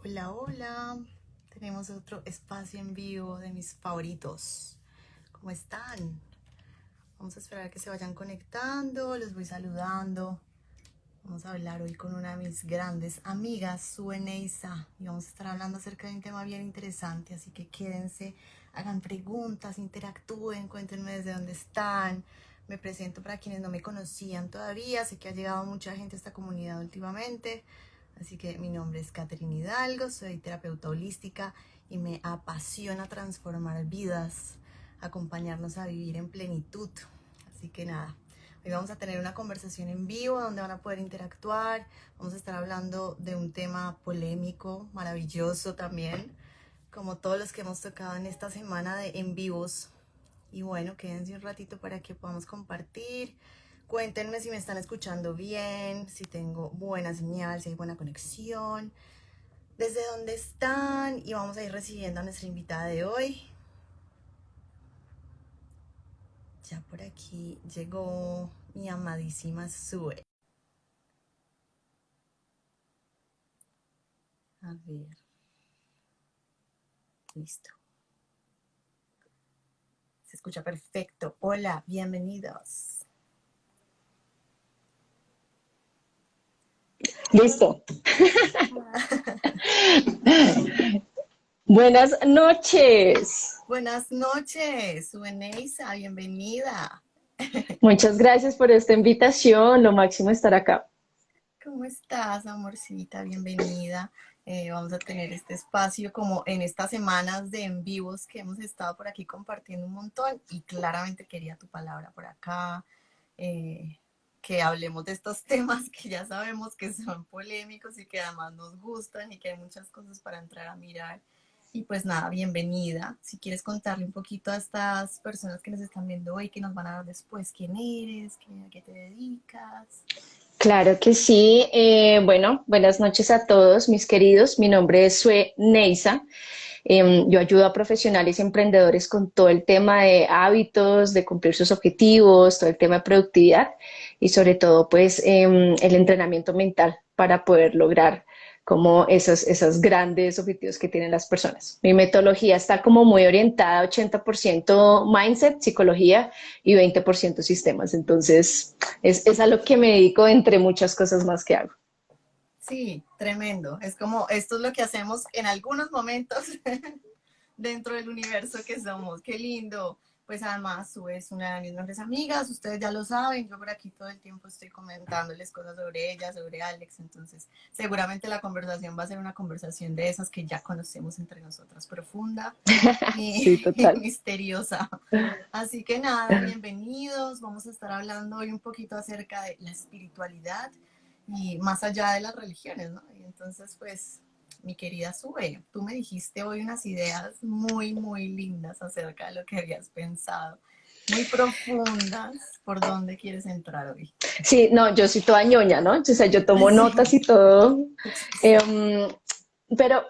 Hola, hola. Tenemos otro espacio en vivo de mis favoritos. ¿Cómo están? Vamos a esperar a que se vayan conectando. Los voy saludando. Vamos a hablar hoy con una de mis grandes amigas, Sue Neisa, y vamos a estar hablando acerca de un tema bien interesante. Así que quédense, hagan preguntas, interactúen, cuéntenme desde dónde están. Me presento para quienes no me conocían todavía. Sé que ha llegado mucha gente a esta comunidad últimamente. Así que mi nombre es Catherine Hidalgo, soy terapeuta holística y me apasiona transformar vidas, acompañarnos a vivir en plenitud. Así que nada, hoy vamos a tener una conversación en vivo donde van a poder interactuar. Vamos a estar hablando de un tema polémico, maravilloso también, como todos los que hemos tocado en esta semana de en vivos. Y bueno, quédense un ratito para que podamos compartir. Cuéntenme si me están escuchando bien, si tengo buena señal, si hay buena conexión, desde dónde están, y vamos a ir recibiendo a nuestra invitada de hoy. Ya por aquí llegó mi amadísima Sue. A ver, listo. Se escucha perfecto. Hola, bienvenidos. Listo. Buenas noches. Buenas noches, Sue Neisa, bienvenida. Muchas gracias por esta invitación. Lo máximo estar acá. ¿Cómo estás, amorcita? Bienvenida. Vamos a tener este espacio como en estas semanas de en vivos que hemos estado por aquí compartiendo un montón y claramente quería tu palabra por acá, eh, que hablemos de estos temas que ya sabemos que son polémicos y que además nos gustan y que hay muchas cosas para entrar a mirar. Y pues nada, bienvenida. Si quieres contarle un poquito a estas personas que nos están viendo hoy, que nos van a dar después quién eres, a qué te dedicas. Claro que sí. Bueno, buenas noches a todos, mis queridos. Mi nombre es Sue Neisa. Yo ayudo a profesionales y emprendedores con todo el tema de hábitos, de cumplir sus objetivos, todo el tema de productividad y sobre todo, pues, el entrenamiento mental para poder lograr como esos grandes objetivos que tienen las personas. Mi metodología está como muy orientada, 80% mindset, psicología y 20% sistemas. Entonces, es a lo que me dedico entre muchas cosas más que hago. Sí, tremendo. Es como, esto es lo que hacemos en algunos momentos dentro del universo que somos. Qué lindo. Pues además, tú eres una de mis mejores amigas, ustedes ya lo saben, yo por aquí todo el tiempo estoy comentándoles cosas sobre ella, sobre Alex, entonces seguramente la conversación va a ser una conversación de esas que ya conocemos entre nosotras, profunda Sí, y total. misteriosa. Así que nada, bienvenidos. Vamos a estar hablando hoy un poquito acerca de la espiritualidad y más allá de las religiones, ¿no? Y entonces, pues, mi querida Sube, tú me dijiste hoy unas ideas muy, muy lindas acerca de lo que habías pensado, muy profundas. ¿Por dónde quieres entrar hoy? Sí, no, yo soy toda ñoña, ¿no? O sea, yo tomo notas Sí, y todo. sí. Em, pero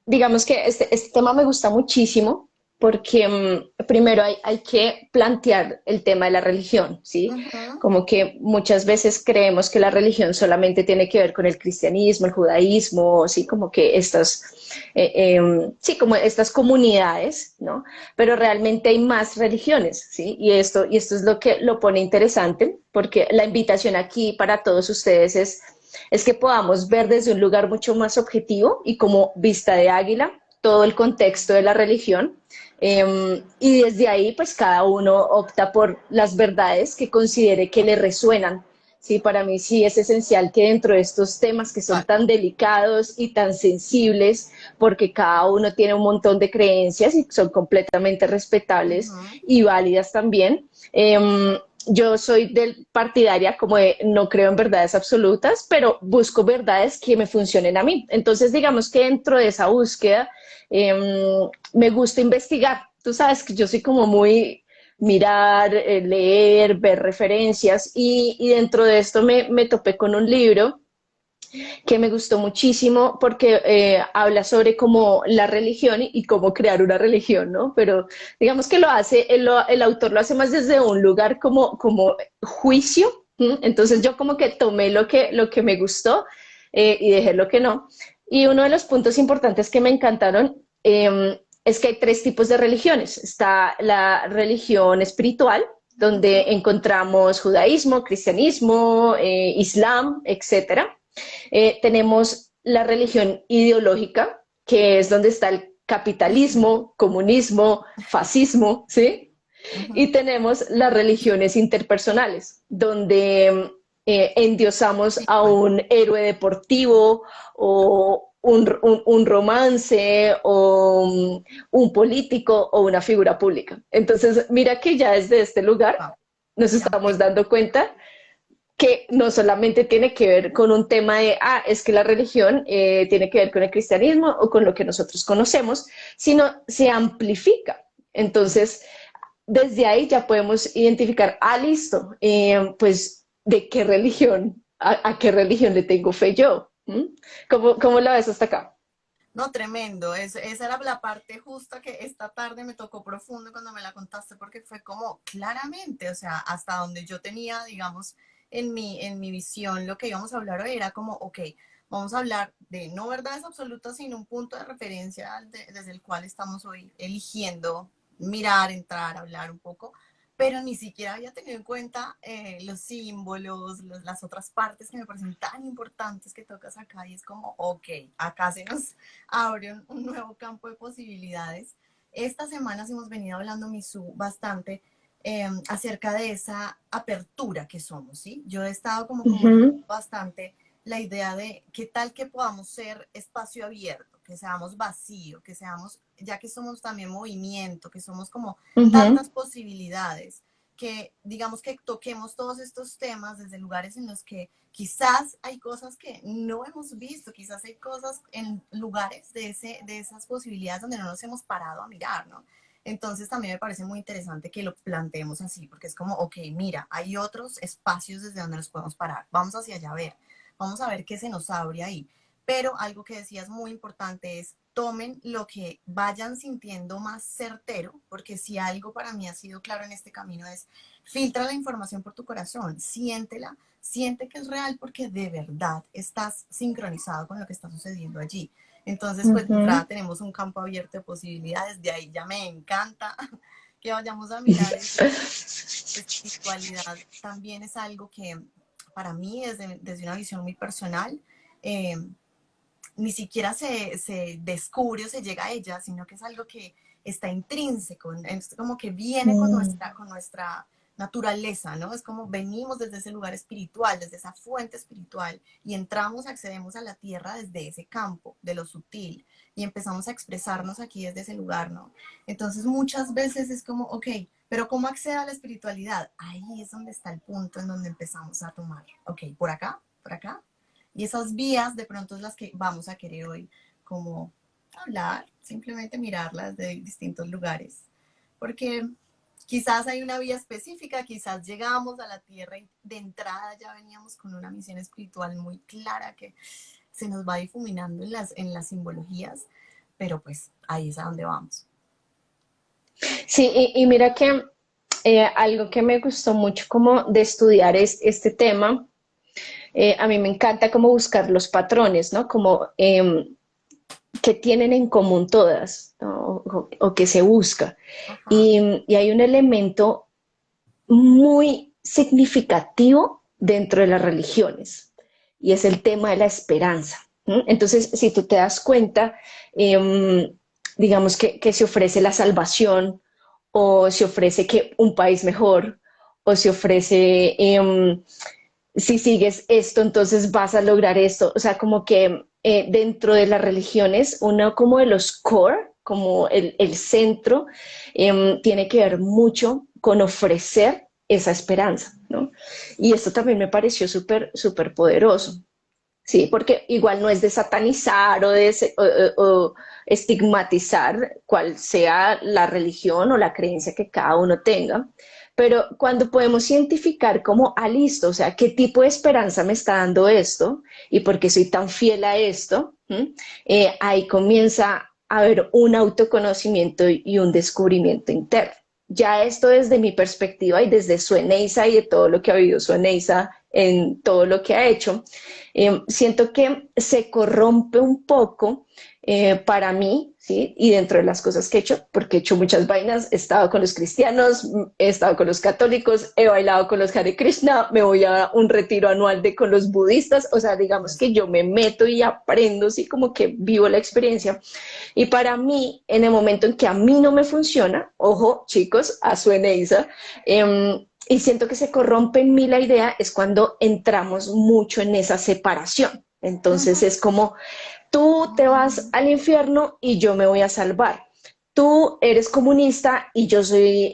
digamos que este tema me gusta muchísimo porque primero hay que plantear el tema de la religión, ¿sí? Ujú. Como que muchas veces creemos que la religión solamente tiene que ver con el cristianismo, el judaísmo, ¿sí? Como que sí, como estas comunidades, ¿no? Pero realmente hay más religiones, ¿sí? Y esto es lo que lo pone interesante, porque la invitación aquí para todos ustedes es que podamos ver desde un lugar mucho más objetivo y como vista de águila todo el contexto de la religión. Y desde ahí, pues cada uno opta por las verdades que considere que le resuenan. Sí, para mí sí es esencial que dentro de estos temas que son Total. tan delicados y tan sensibles, porque cada uno tiene un montón de creencias y son completamente respetables Ujú. y válidas también, yo soy del partidaria como de no creo en verdades absolutas, pero busco verdades que me funcionen a mí. Entonces, digamos que dentro de esa búsqueda me gusta investigar. Tú sabes que yo soy como muy mirar, leer, ver referencias y dentro de esto me topé con un libro que me gustó muchísimo porque habla sobre cómo la religión y cómo crear una religión, ¿no? Pero digamos que el autor lo hace más desde un lugar como juicio. ¿Mm? Entonces yo como que tomé lo que me gustó y dejé lo que no. Y uno de los puntos importantes que me encantaron es que hay tres tipos de religiones. Está la religión espiritual, donde encontramos judaísmo, cristianismo, islam, etcétera. Tenemos la religión ideológica, que es donde está el capitalismo, comunismo, fascismo, ¿sí? Ujú. Y tenemos las religiones interpersonales, donde endiosamos Sí, a igual. un héroe deportivo o un romance o un político o una figura pública. Entonces, mira que ya desde este lugar Wow, nos qué estamos amplio. dando cuenta que no solamente tiene que ver con un tema de, es que la religión tiene que ver con el cristianismo o con lo que nosotros conocemos, sino se amplifica. Ujú. Entonces, desde ahí ya podemos identificar, listo, pues, ¿de qué religión, a qué religión le tengo fe yo? ¿Mm? ¿Cómo la ves hasta acá? No, tremendo. Esa era la parte justa que esta tarde me tocó profundo cuando me la contaste, porque fue como claramente, o sea, hasta donde yo tenía, digamos, en mi visión, lo que íbamos a hablar hoy era como, ok, vamos a hablar de no verdades absolutas, sino un punto de referencia desde el cual estamos hoy eligiendo mirar, entrar, hablar un poco, pero ni siquiera había tenido en cuenta los símbolos, las otras partes que me parecen tan importantes que tocas acá, y es como, ok, acá se nos abre un nuevo campo de posibilidades. Estas semanas hemos venido hablando, Misu, bastante acerca de esa apertura que somos, ¿sí? Yo he estado como Uh comunicando -huh, bastante la idea de qué tal que podamos ser espacio abierto, que seamos vacío, que seamos, ya que somos también movimiento, que somos como uh -huh, tantas posibilidades, que digamos que toquemos todos estos temas desde lugares en los que quizás hay cosas que no hemos visto, quizás hay cosas en lugares de esas posibilidades donde no nos hemos parado a mirar, ¿no? Entonces también me parece muy interesante que lo planteemos así, porque es como, ok, mira, hay otros espacios desde donde nos podemos parar, vamos hacia allá a ver, vamos a ver qué se nos abre ahí. Pero algo que decías muy importante es tomen lo que vayan sintiendo más certero, porque si algo para mí ha sido claro en este camino es filtra la información por tu corazón, siéntela, siente que es real porque de verdad estás sincronizado con lo que está sucediendo allí. Entonces, uh pues de -huh. entrada tenemos un campo abierto de posibilidades, de ahí ya me encanta que vayamos a mirar espiritualidad. También es algo que para mí, desde una visión muy personal, eh, ni siquiera se descubre o se llega a ella, sino que es algo que está intrínseco, es como que viene Mm. con nuestra naturaleza, ¿no? Es como venimos desde ese lugar espiritual, desde esa fuente espiritual, y entramos, accedemos a la tierra desde ese campo, de lo sutil, y empezamos a expresarnos aquí desde ese lugar, ¿no? Entonces muchas veces es como, ok, pero ¿cómo accede a la espiritualidad? Ahí es donde está el punto en donde empezamos a tomar, ok, por acá, y esas vías de pronto es las que vamos a querer hoy, como hablar, simplemente mirarlas de distintos lugares. Porque quizás hay una vía específica, quizás llegamos a la tierra y de entrada ya veníamos con una misión espiritual muy clara que se nos va difuminando en las simbologías, pero pues ahí es a donde vamos. Sí, y mira que algo que me gustó mucho como de estudiar es este tema, a mí me encanta como buscar los patrones, ¿no? Como que tienen en común todas, ¿no? O que se busca. Ajá. Y hay un elemento muy significativo dentro de las religiones y es el tema de la esperanza. ¿No? Entonces, si tú te das cuenta, digamos que se ofrece la salvación o se ofrece que un país mejor o se ofrece si sigues esto, entonces vas a lograr esto. O sea, como que dentro de las religiones, uno como de los core, como el centro, tiene que ver mucho con ofrecer esa esperanza, ¿no? Y esto también me pareció súper, súper poderoso. Sí, porque igual no es de satanizar o estigmatizar cuál sea la religión o la creencia que cada uno tenga, pero cuando podemos identificar como, listo, o sea, qué tipo de esperanza me está dando esto y por qué soy tan fiel a esto, ahí comienza a haber un autoconocimiento y un descubrimiento interno. Ya esto desde mi perspectiva y desde su Eneisa y de todo lo que ha vivido su Eneisa en todo lo que ha hecho, siento que se corrompe un poco para mí, ¿sí? Y dentro de las cosas que he hecho, porque he hecho muchas vainas, he estado con los cristianos, he estado con los católicos, he bailado con los Hare Krishna, me voy a un retiro anual de con los budistas, o sea, digamos Yes. que yo me meto y aprendo, sí, como que vivo la experiencia. Y para mí, en el momento en que a mí no me funciona, ojo, chicos, a su Eneisa, y siento que se corrompe en mí la idea, es cuando entramos mucho en esa separación. Entonces Ujú, es como, tú te vas ujú. al infierno y yo me voy a salvar. Tú eres comunista y yo soy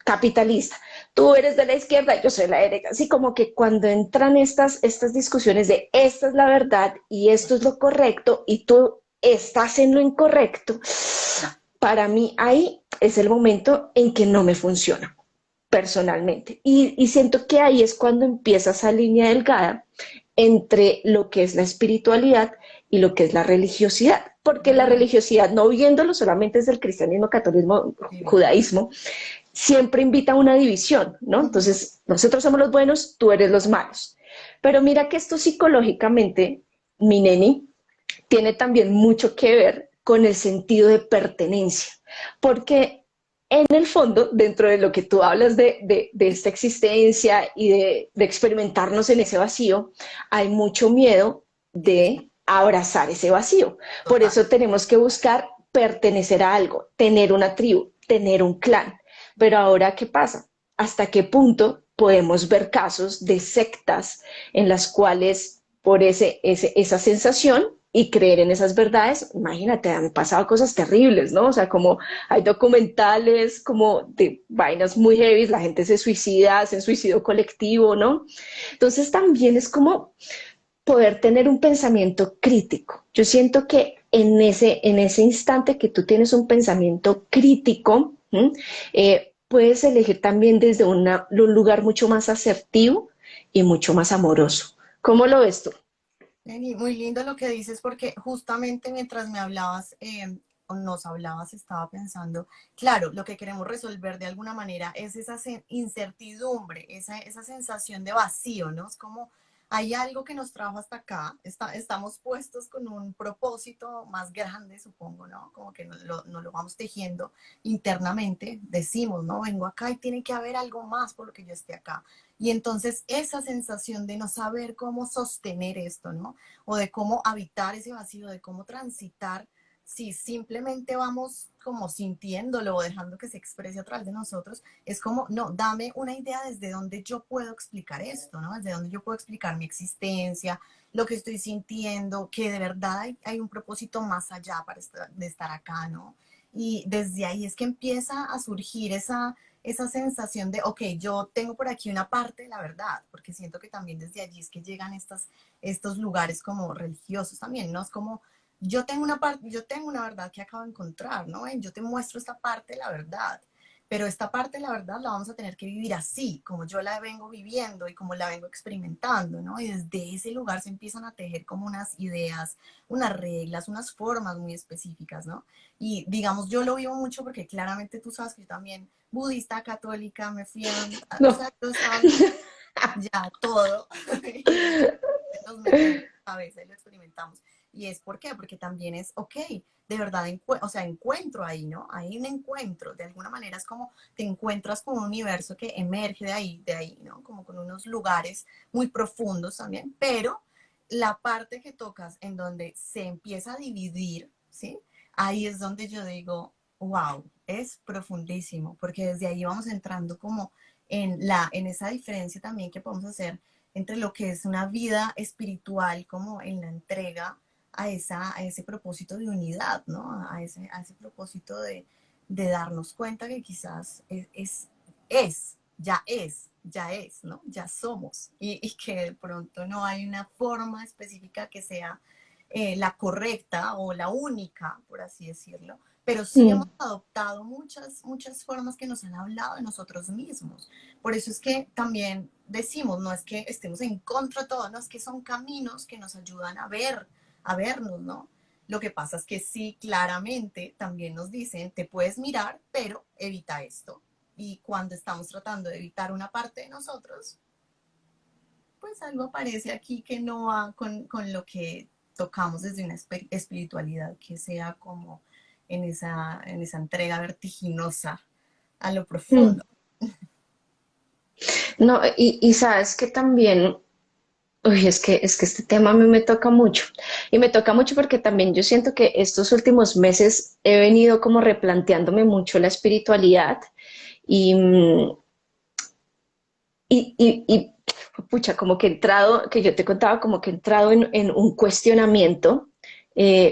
capitalista. Tú eres de la izquierda y yo soy la derecha. Así como que cuando entran estas discusiones de esta es la verdad y esto es lo correcto y tú estás en lo incorrecto, para mí ahí es el momento en que no me funciona personalmente. Y siento que ahí es cuando empieza esa línea delgada entre lo que es la espiritualidad y lo que es la religiosidad, porque la Mm, religiosidad, no viéndolo solamente desde el cristianismo, catolicismo, divino. judaísmo, siempre invita a una división, ¿no? Ujú. Entonces, nosotros somos los buenos, tú eres los malos. Pero mira que esto psicológicamente, mi neni, tiene también mucho que ver con el sentido de pertenencia, porque en el fondo, dentro de lo que tú hablas de esta existencia y de experimentarnos en ese vacío, hay mucho miedo de abrazar ese vacío. Por Total. eso tenemos que buscar pertenecer a algo, tener una tribu, tener un clan. Pero ahora, ¿qué pasa? ¿Hasta qué punto podemos ver casos de sectas en las cuales por esa sensación y creer en esas verdades, imagínate, han pasado cosas terribles, ¿no? O sea, como hay documentales como de vainas muy heavy, la gente se suicida, hacen suicidio colectivo, ¿no? Entonces también es como poder tener un pensamiento crítico. Yo siento que en ese instante que tú tienes un pensamiento crítico, puedes elegir también desde un lugar mucho más asertivo y mucho más amoroso. ¿Cómo lo ves tú? Jenny, muy lindo lo que dices porque justamente mientras me hablabas o nos hablabas estaba pensando, claro, lo que queremos resolver de alguna manera es esa incertidumbre, esa sensación de vacío, ¿no? Es como hay algo que nos trajo hasta acá, estamos puestos con un propósito más grande, supongo, ¿no? Como que nos lo vamos tejiendo internamente, decimos, ¿no? Vengo acá y tiene que haber algo más por lo que yo esté acá. Y entonces esa sensación de no saber cómo sostener esto, ¿no? O de cómo habitar ese vacío, de cómo transitar, si simplemente vamos como sintiéndolo o dejando que se exprese a través de nosotros, es como, no, dame una idea desde donde yo puedo explicar esto, ¿no? Desde donde yo puedo explicar mi existencia, lo que estoy sintiendo, que de verdad hay un propósito más allá de estar acá, ¿no? Y desde ahí es que empieza a surgir esa sensación de, ok, yo tengo por aquí una parte de la verdad, porque siento que también desde allí es que llegan estos lugares como religiosos también, ¿no? Es como, yo tengo una parte, yo tengo una verdad que acabo de encontrar, ¿no? Yo te muestro esta parte de la verdad, pero esta parte de la verdad la vamos a tener que vivir así, como yo la vengo viviendo y como la vengo experimentando, ¿no? Y desde ese lugar se empiezan a tejer como unas ideas, unas reglas, unas formas muy específicas, ¿no? Y digamos, yo lo vivo mucho porque claramente tú sabes que yo también budista, católica, me fui o No. sea, yo estaba viviendo ya todo y de repente nos metemos a veces y lo experimentamos. ¿Y es por qué? Porque también es, ok, de verdad, o sea, encuentro ahí, ¿no? Hay un encuentro, de alguna manera es como te encuentras con un universo que emerge de ahí, ¿no? Como con unos lugares muy profundos también, pero la parte que tocas en donde se empieza a dividir, ¿sí? Ahí es donde yo digo, wow, es profundísimo, porque desde ahí vamos entrando como en esa diferencia también que podemos hacer entre lo que es una vida espiritual, como en la entrega a ese propósito de unidad, ¿no? A ese propósito de darnos cuenta que quizás ya es, ¿no? Ya somos y que de pronto no hay una forma específica que sea la correcta o la única, por así decirlo, pero sí hemos Mm. adoptado muchas formas que nos han hablado de nosotros mismos. Por eso es que también decimos, no es que estemos en contra de todo, no es que son caminos que nos ayudan a vernos, ¿no? Lo que pasa es que sí, claramente también nos dicen, te puedes mirar, pero evita esto. Y cuando estamos tratando de evitar una parte de nosotros, pues algo aparece aquí que no va con lo que tocamos desde una espiritualidad, que sea como en esa entrega vertiginosa a lo Mm. profundo. No, y sabes que también, uy, es que este tema a mí me toca mucho. Y me toca mucho porque también yo siento que estos últimos meses he venido como replanteándome mucho la espiritualidad y, y pucha, como que he entrado, que yo te contaba, como que he entrado en un cuestionamiento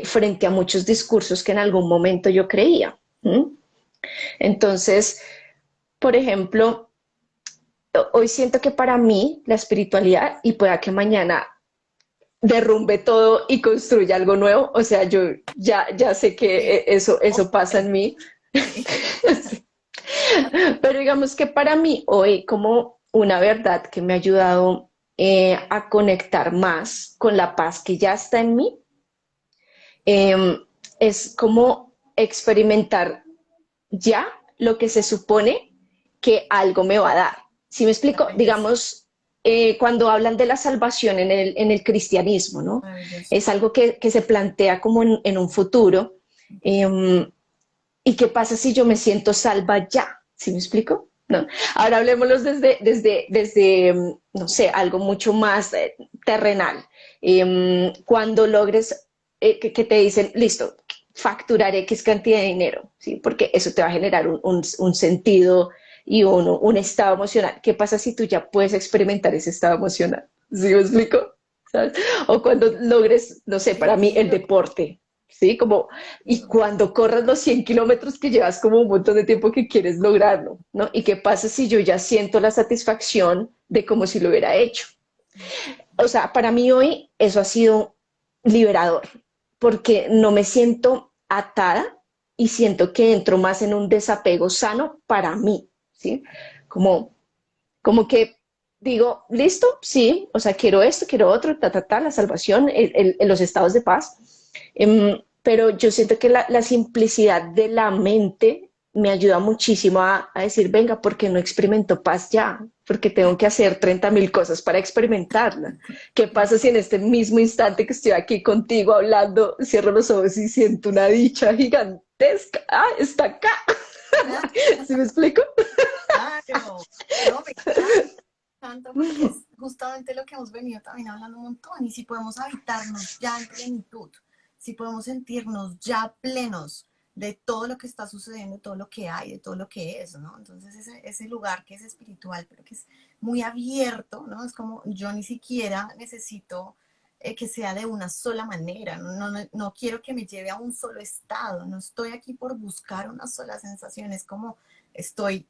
frente a muchos discursos que en algún momento yo creía. ¿Mm? Entonces, por ejemplo, hoy siento que para mí la espiritualidad, y pueda que mañana derrumbe todo y construya algo nuevo, o sea, yo ya sé que Sí, eso pasa ok, en mí, sí. pero digamos que para mí hoy como una verdad que me ha ayudado a conectar más con la paz que ya está en mí, eh, es como experimentar ya lo que se supone que algo me va a dar. ¿Sí me explico? Maravilloso, Digamos, cuando hablan de la salvación en el cristianismo, ¿no? maravilloso. Es algo que se plantea como en un futuro. Eh, ¿Y qué pasa si yo me siento salva ya? ¿Sí me explico? ¿No? Ahora hablemoslos desde no sé, algo mucho más terrenal. Cuando logres que te dicen, listo, facturar X cantidad de dinero, ¿sí? Porque eso te va a generar un sentido y un estado emocional. ¿Qué pasa si tú ya puedes experimentar ese estado emocional? ¿Sí me explico? ¿Sabes? O cuando logres, no sé, para mí el Sentido. deporte, ¿sí? Como y cuando corras los 100 kilómetros que llevas como un montón de tiempo que quieres lograrlo, ¿no? ¿Y qué pasa si yo ya siento la satisfacción de como si lo hubiera hecho? O sea, para mí hoy eso ha sido liberador, porque no me siento atada y siento que entro más en un desapego sano para mí, ¿sí? Como, como que digo, listo, sí, o sea, quiero esto, quiero otro, la salvación, los estados de paz, pero yo siento que la simplicidad de la mente me ayuda muchísimo a decir, venga, ¿por qué no experimento paz ya? Porque tengo que hacer 30.000 cosas para experimentarla. ¿Qué pasa si en este mismo instante que estoy aquí contigo hablando, cierro los ojos y siento una dicha gigantesca? Ah, está acá. ¿Sí me explico? Claro, no, me encanta porque es justamente lo que hemos venido también hablando un montón. Y si podemos habitarnos ya en plenitud, si podemos sentirnos ya plenos de todo lo que está sucediendo, de todo lo que hay, de todo lo que es, ¿no? Entonces ese lugar que es espiritual, pero que es muy abierto, ¿no? Es como yo ni siquiera necesito que sea de una sola manera, no quiero que me lleve a un solo estado, no estoy aquí por buscar una sola sensación, es como estoy,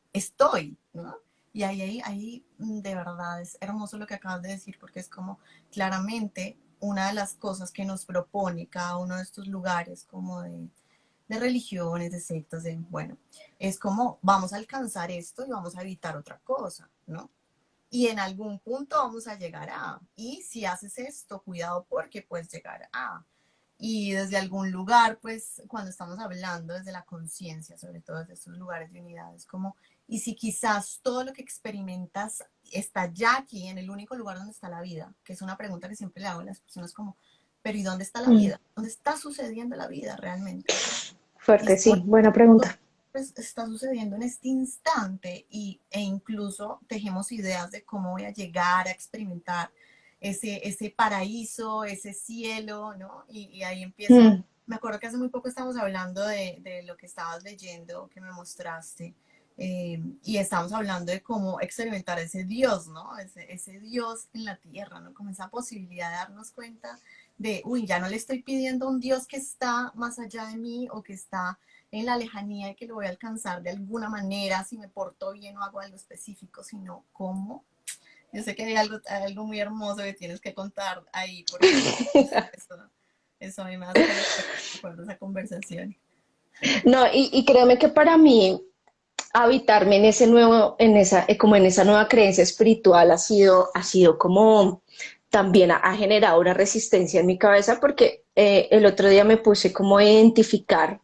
¿no? Y de verdad es hermoso lo que acabas de decir, porque es como claramente una de las cosas que nos propone cada uno de estos lugares, como de religiones, de sectas, de, bueno, es como vamos a alcanzar esto y vamos a evitar otra cosa, ¿no? Y en algún punto vamos a llegar a, y si haces esto, cuidado porque puedes llegar a. Y desde algún lugar, pues cuando estamos hablando desde la conciencia, sobre todo desde estos lugares de unidad, es como, y si quizás todo lo que experimentas está ya aquí, en el único lugar donde está la vida, que es una pregunta que siempre le hago a las personas como, pero ¿y dónde está la Mm, vida? ¿Dónde está sucediendo la vida realmente? Y fuerte, por sí, buena pregunta. pues, está sucediendo en este instante e incluso tejemos ideas de cómo voy a llegar a experimentar ese paraíso, ese cielo, ¿no? Y ahí empieza, Mm, me acuerdo que hace muy poco estábamos hablando de lo que estabas leyendo, que me mostraste, y estábamos hablando de cómo experimentar ese Dios, ¿no? Ese Dios en la tierra, ¿no? Como esa posibilidad de darnos cuenta de, uy, ya no le estoy pidiendo a un Dios que está más allá de mí o que está en la lejanía de que lo voy a alcanzar de alguna manera, si me porto bien o hago algo específico, sino cómo. Yo sé que hay algo muy hermoso que tienes que contar ahí, porque eso a mí me hace conectar con esa conversación. no, y créeme que para mí habitarme en ese nuevo, en esa, como en esa nueva creencia espiritual ha sido como también ha generado una resistencia en mi cabeza porque el otro día me puse como a identificar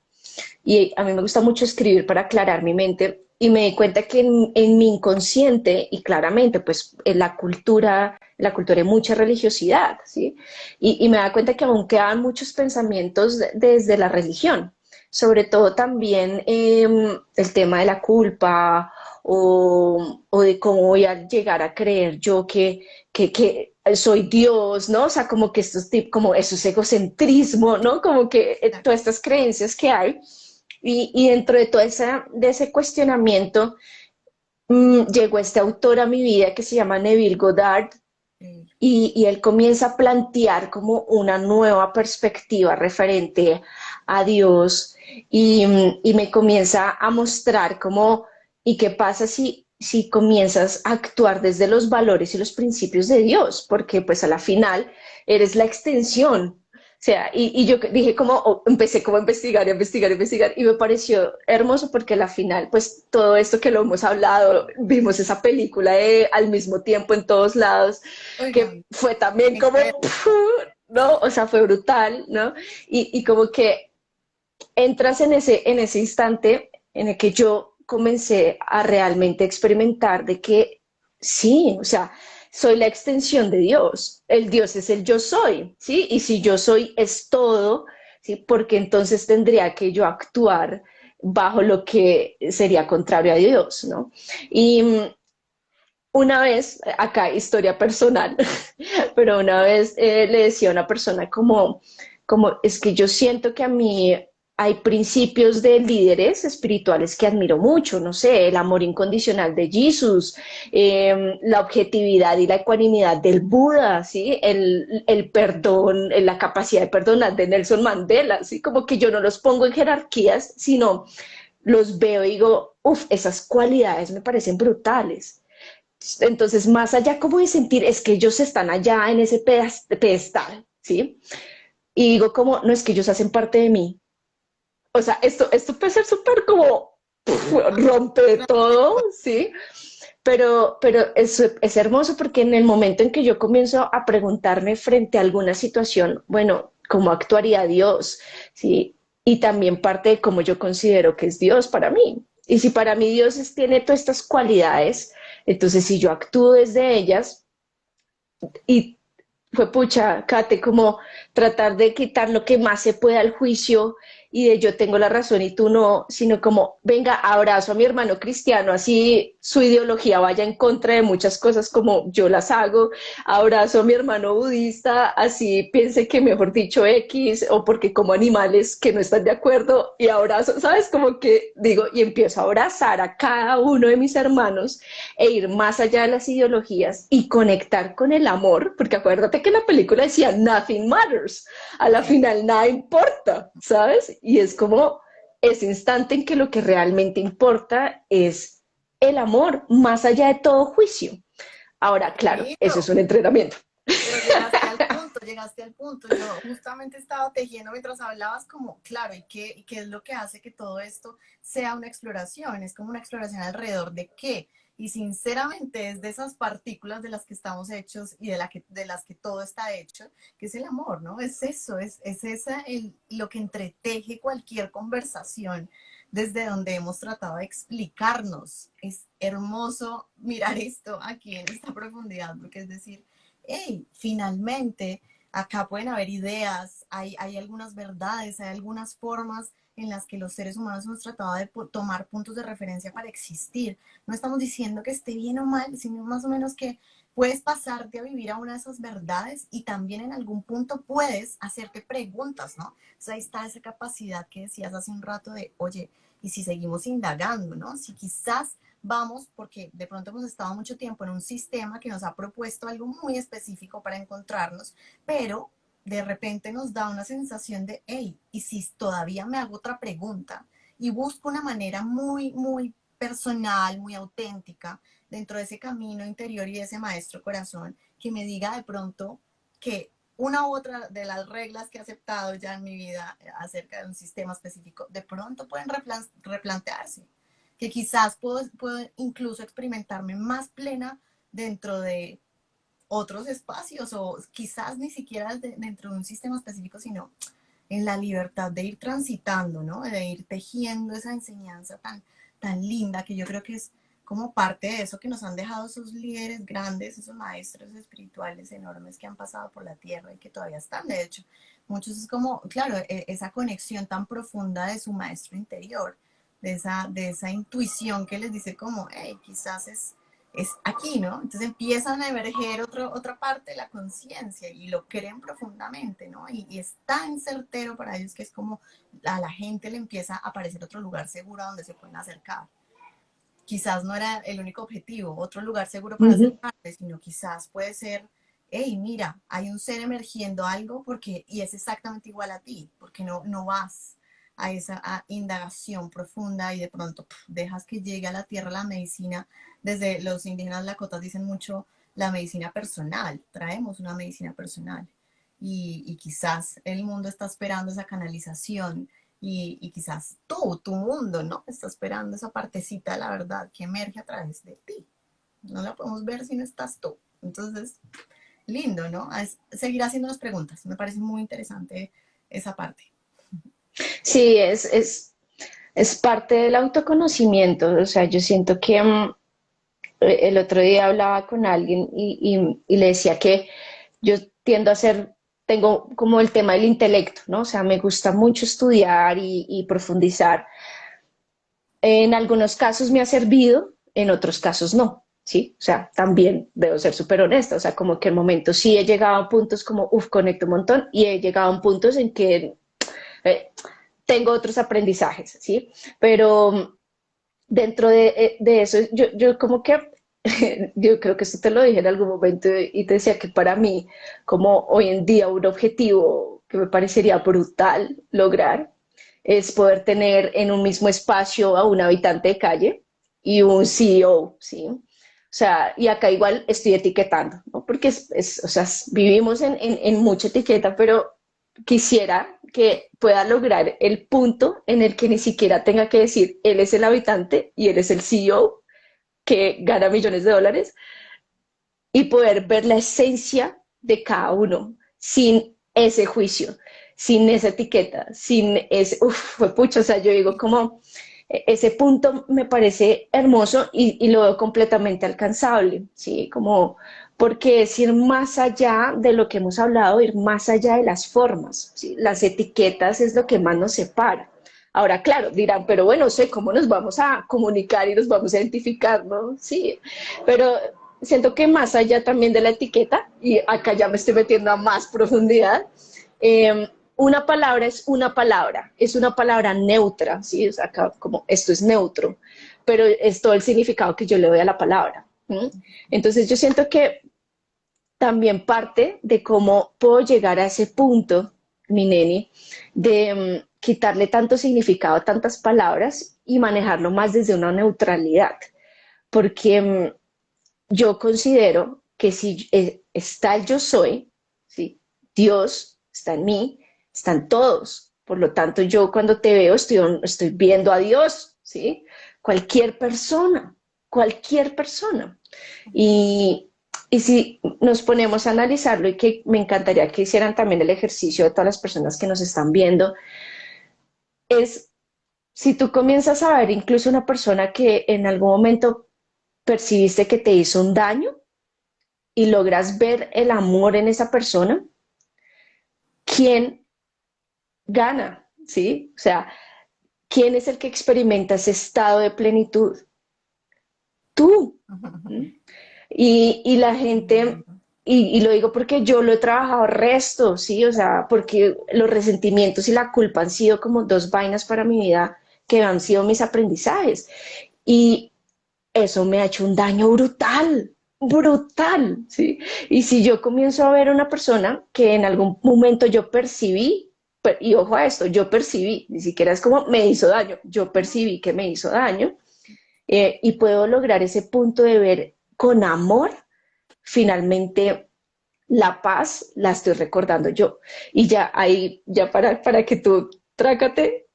y a mí me gusta mucho escribir para aclarar mi mente y me di cuenta que en mi inconsciente, y claramente, pues en la cultura hay mucha religiosidad, ¿sí? Y me da cuenta que aún quedan muchos pensamientos desde la religión, sobre todo también el tema de la culpa o de cómo voy a llegar a creer yo que soy Dios, ¿no? O sea, como que estos como eso es egocentrismo, ¿no? Como que todas estas creencias que hay. Y dentro de todo de ese cuestionamiento, llegó este autor a mi vida que se llama Neville Goddard y él comienza a plantear como una nueva perspectiva referente a Dios y me comienza a mostrar cómo, ¿y qué pasa si comienzas a actuar desde los valores y los principios de Dios? Porque pues a la final eres la extensión. O sea, y yo dije como, empecé como a investigar, a investigar, a investigar, y me pareció hermoso porque a la final, pues todo esto que lo hemos hablado, vimos esa película al mismo tiempo en todos lados, que Oigan, fue también qué como, chévere. ¿no? O sea, fue brutal, ¿no? Y como que entras en ese instante en el que yo comencé a realmente experimentar de que sí, o sea, soy la extensión de Dios. El Dios es el yo soy, ¿sí? Y si yo soy es todo, ¿sí? Porque entonces tendría que yo actuar bajo lo que sería contrario a Dios, ¿no? Y una vez, acá historia personal, pero una vez le decía a una persona como es que yo siento que a mí hay principios de líderes espirituales que admiro mucho, no sé, el amor incondicional de Jesús, la objetividad y la ecuanimidad del Buda, ¿sí? El perdón, la capacidad de perdonar de Nelson Mandela, ¿sí? Como que yo no los pongo en jerarquías, sino los veo y digo, uff, esas cualidades me parecen brutales. Entonces, más allá como de sentir, es que ellos están allá en ese pedestal, ¿sí? Y digo como, no es que ellos hacen parte de mí. O sea, esto puede ser súper como, rompe todo, ¿sí? Pero es hermoso porque en el momento en que yo comienzo a preguntarme frente a alguna situación, bueno, ¿cómo actuaría Dios? ¿Sí? Y también parte de cómo yo considero que es Dios para mí. Y si para mí Dios tiene todas estas cualidades, entonces si yo actúo desde ellas y fue pucha, Kate, como tratar de quitar lo que más se pueda al juicio y de yo tengo la razón y tú no, sino como, venga, abrazo a mi hermano cristiano, así su ideología vaya en contra de muchas cosas como yo las hago, abrazo a mi hermano budista, así piense que mejor dicho X, o porque como animales que no están de acuerdo, y abrazo, ¿sabes? Como que digo, y empiezo a abrazar a cada uno de mis hermanos e ir más allá de las ideologías y conectar con el amor, porque acuérdate que la película decía nothing matters, a la Sí. final nada importa, ¿sabes? Y es como ese instante en que lo que realmente importa es el amor, más allá de todo juicio. Ahora, claro, eso es Bonito. un entrenamiento. Pero llegaste al punto, llegaste al punto. Yo justamente estaba tejiendo mientras hablabas como, claro, y qué es lo que hace que todo esto sea una exploración? Es como una exploración alrededor de qué. Y sinceramente es de esas partículas de las que estamos hechos y de las que todo está hecho, que es el amor, ¿no? Es eso, es esa lo que entreteje cualquier conversación desde donde hemos tratado de explicarnos. Es hermoso mirar esto aquí en esta profundidad, porque es decir, hey, finalmente acá pueden haber ideas, hay algunas verdades, hay algunas formas en las que los seres humanos hemos tratado de tomar puntos de referencia para existir. No estamos diciendo que esté bien o mal, sino más o menos que puedes pasarte a vivir a una de esas verdades y también en algún punto puedes hacerte preguntas, ¿no? O sea, ahí está esa capacidad que decías hace un rato de, oye, y si seguimos indagando, ¿no? Si quizás vamos, porque de pronto hemos estado mucho tiempo en un sistema que nos ha propuesto algo muy específico para encontrarnos, pero de repente nos da una sensación de, hey, ¿y si todavía me hago otra pregunta? Y busco una manera muy, muy personal, muy auténtica, dentro de ese camino interior y de ese maestro corazón, que me diga de pronto que una u otra de las reglas que he aceptado ya en mi vida acerca de un sistema específico, de pronto pueden replantearse que quizás puedo incluso experimentarme más plena dentro de otros espacios o quizás ni siquiera dentro de un sistema específico, sino en la libertad de ir transitando, ¿no? De ir tejiendo esa enseñanza tan, tan linda que yo creo que es como parte de eso que nos han dejado esos líderes grandes, esos maestros espirituales enormes que han pasado por la tierra y que todavía están, de hecho. Muchos es como, claro, esa conexión tan profunda de su maestro interior, de esa intuición que les dice como, hey, quizás es aquí, ¿no? Entonces empiezan a emerger otra parte de la conciencia y lo creen profundamente, ¿no? Y es tan certero para ellos que es como a la gente le empieza a aparecer otro lugar seguro a donde se pueden acercar. Quizás no era el único objetivo, otro lugar seguro para Ujú. acercarse, sino quizás puede ser, hey, mira, hay un ser emergiendo algo porque, y es exactamente igual a ti, porque no vas a esa indagación profunda y de pronto dejas que llegue a la tierra la medicina. Desde los indígenas lakotas dicen mucho la medicina personal, traemos una medicina personal y quizás el mundo está esperando esa canalización y quizás tu mundo, ¿no? Está esperando esa partecita de la verdad que emerge a través de ti. No la podemos ver si no estás tú. Entonces, lindo, ¿no? Es seguir haciendo las preguntas. Me parece muy interesante esa parte. Sí, es parte del autoconocimiento. O sea, yo siento que el otro día hablaba con alguien y le decía que yo tiendo a ser, tengo como el tema del intelecto, ¿no? O sea, me gusta mucho estudiar y profundizar. En algunos casos me ha servido, en otros casos no, ¿sí? O sea, también debo ser súper honesta, o sea, como que en momentos sí he llegado a puntos como, uff, conecto un montón, y he llegado a puntos en que eh, tengo otros aprendizajes, ¿sí? Pero dentro de eso, yo como que, yo creo que esto te lo dije en algún momento y te decía que para mí, como hoy en día un objetivo que me parecería brutal lograr, es poder tener en un mismo espacio a un habitante de calle y un CEO, ¿sí? O sea, y acá igual estoy etiquetando, ¿no? Porque o sea, vivimos en mucha etiqueta, pero quisiera que pueda lograr el punto en el que ni siquiera tenga que decir él es el habitante y él es el CEO que gana millones de dólares y poder ver la esencia de cada uno sin ese juicio, sin esa etiqueta, sin ese, uff, pucha, o sea, yo digo como ese punto me parece hermoso y lo veo completamente alcanzable, ¿sí? Como porque es ir más allá de lo que hemos hablado, ir más allá de las formas, ¿sí? Las etiquetas es lo que más nos separa. Ahora, claro, dirán, pero bueno, sé cómo nos vamos a comunicar y nos vamos a identificar, ¿no? Sí, pero siento que más allá también de la etiqueta, y acá ya me estoy metiendo a más profundidad, una palabra es una palabra neutra, ¿sí? O sea, acá como esto es neutro, pero es todo el significado que yo le doy a la palabra. ¿Sí? Entonces yo siento que también parte de cómo puedo llegar a ese punto, mi neni, de quitarle tanto significado a tantas palabras y manejarlo más desde una neutralidad, porque yo considero que si está el yo soy, ¿sí? Dios está en mí, están todos. Por lo tanto, yo cuando te veo estoy viendo a Dios, ¿sí? Cualquier persona, cualquier persona. Y, y si nos ponemos a analizarlo y que me encantaría que hicieran también el ejercicio de todas las personas que nos están viendo, es si tú comienzas a ver incluso una persona que en algún momento percibiste que te hizo un daño, y logras ver el amor en esa persona, ¿quién gana? ¿Sí? O sea, ¿quién es el que experimenta ese estado de plenitud? Tú. ¿Mm? Y la gente, y lo digo porque yo lo he trabajado resto, ¿sí? O sea, porque los resentimientos y la culpa han sido como dos vainas para mi vida que han sido mis aprendizajes. Y eso me ha hecho un daño brutal, brutal, ¿sí? Y si yo comienzo a ver a una persona que en algún momento yo percibí, y ojo a esto, yo percibí, ni siquiera es como me hizo daño, yo percibí que me hizo daño, y puedo lograr ese punto de ver con amor, finalmente la paz la estoy recordando yo. Y ya ahí, ya para que tú trácate,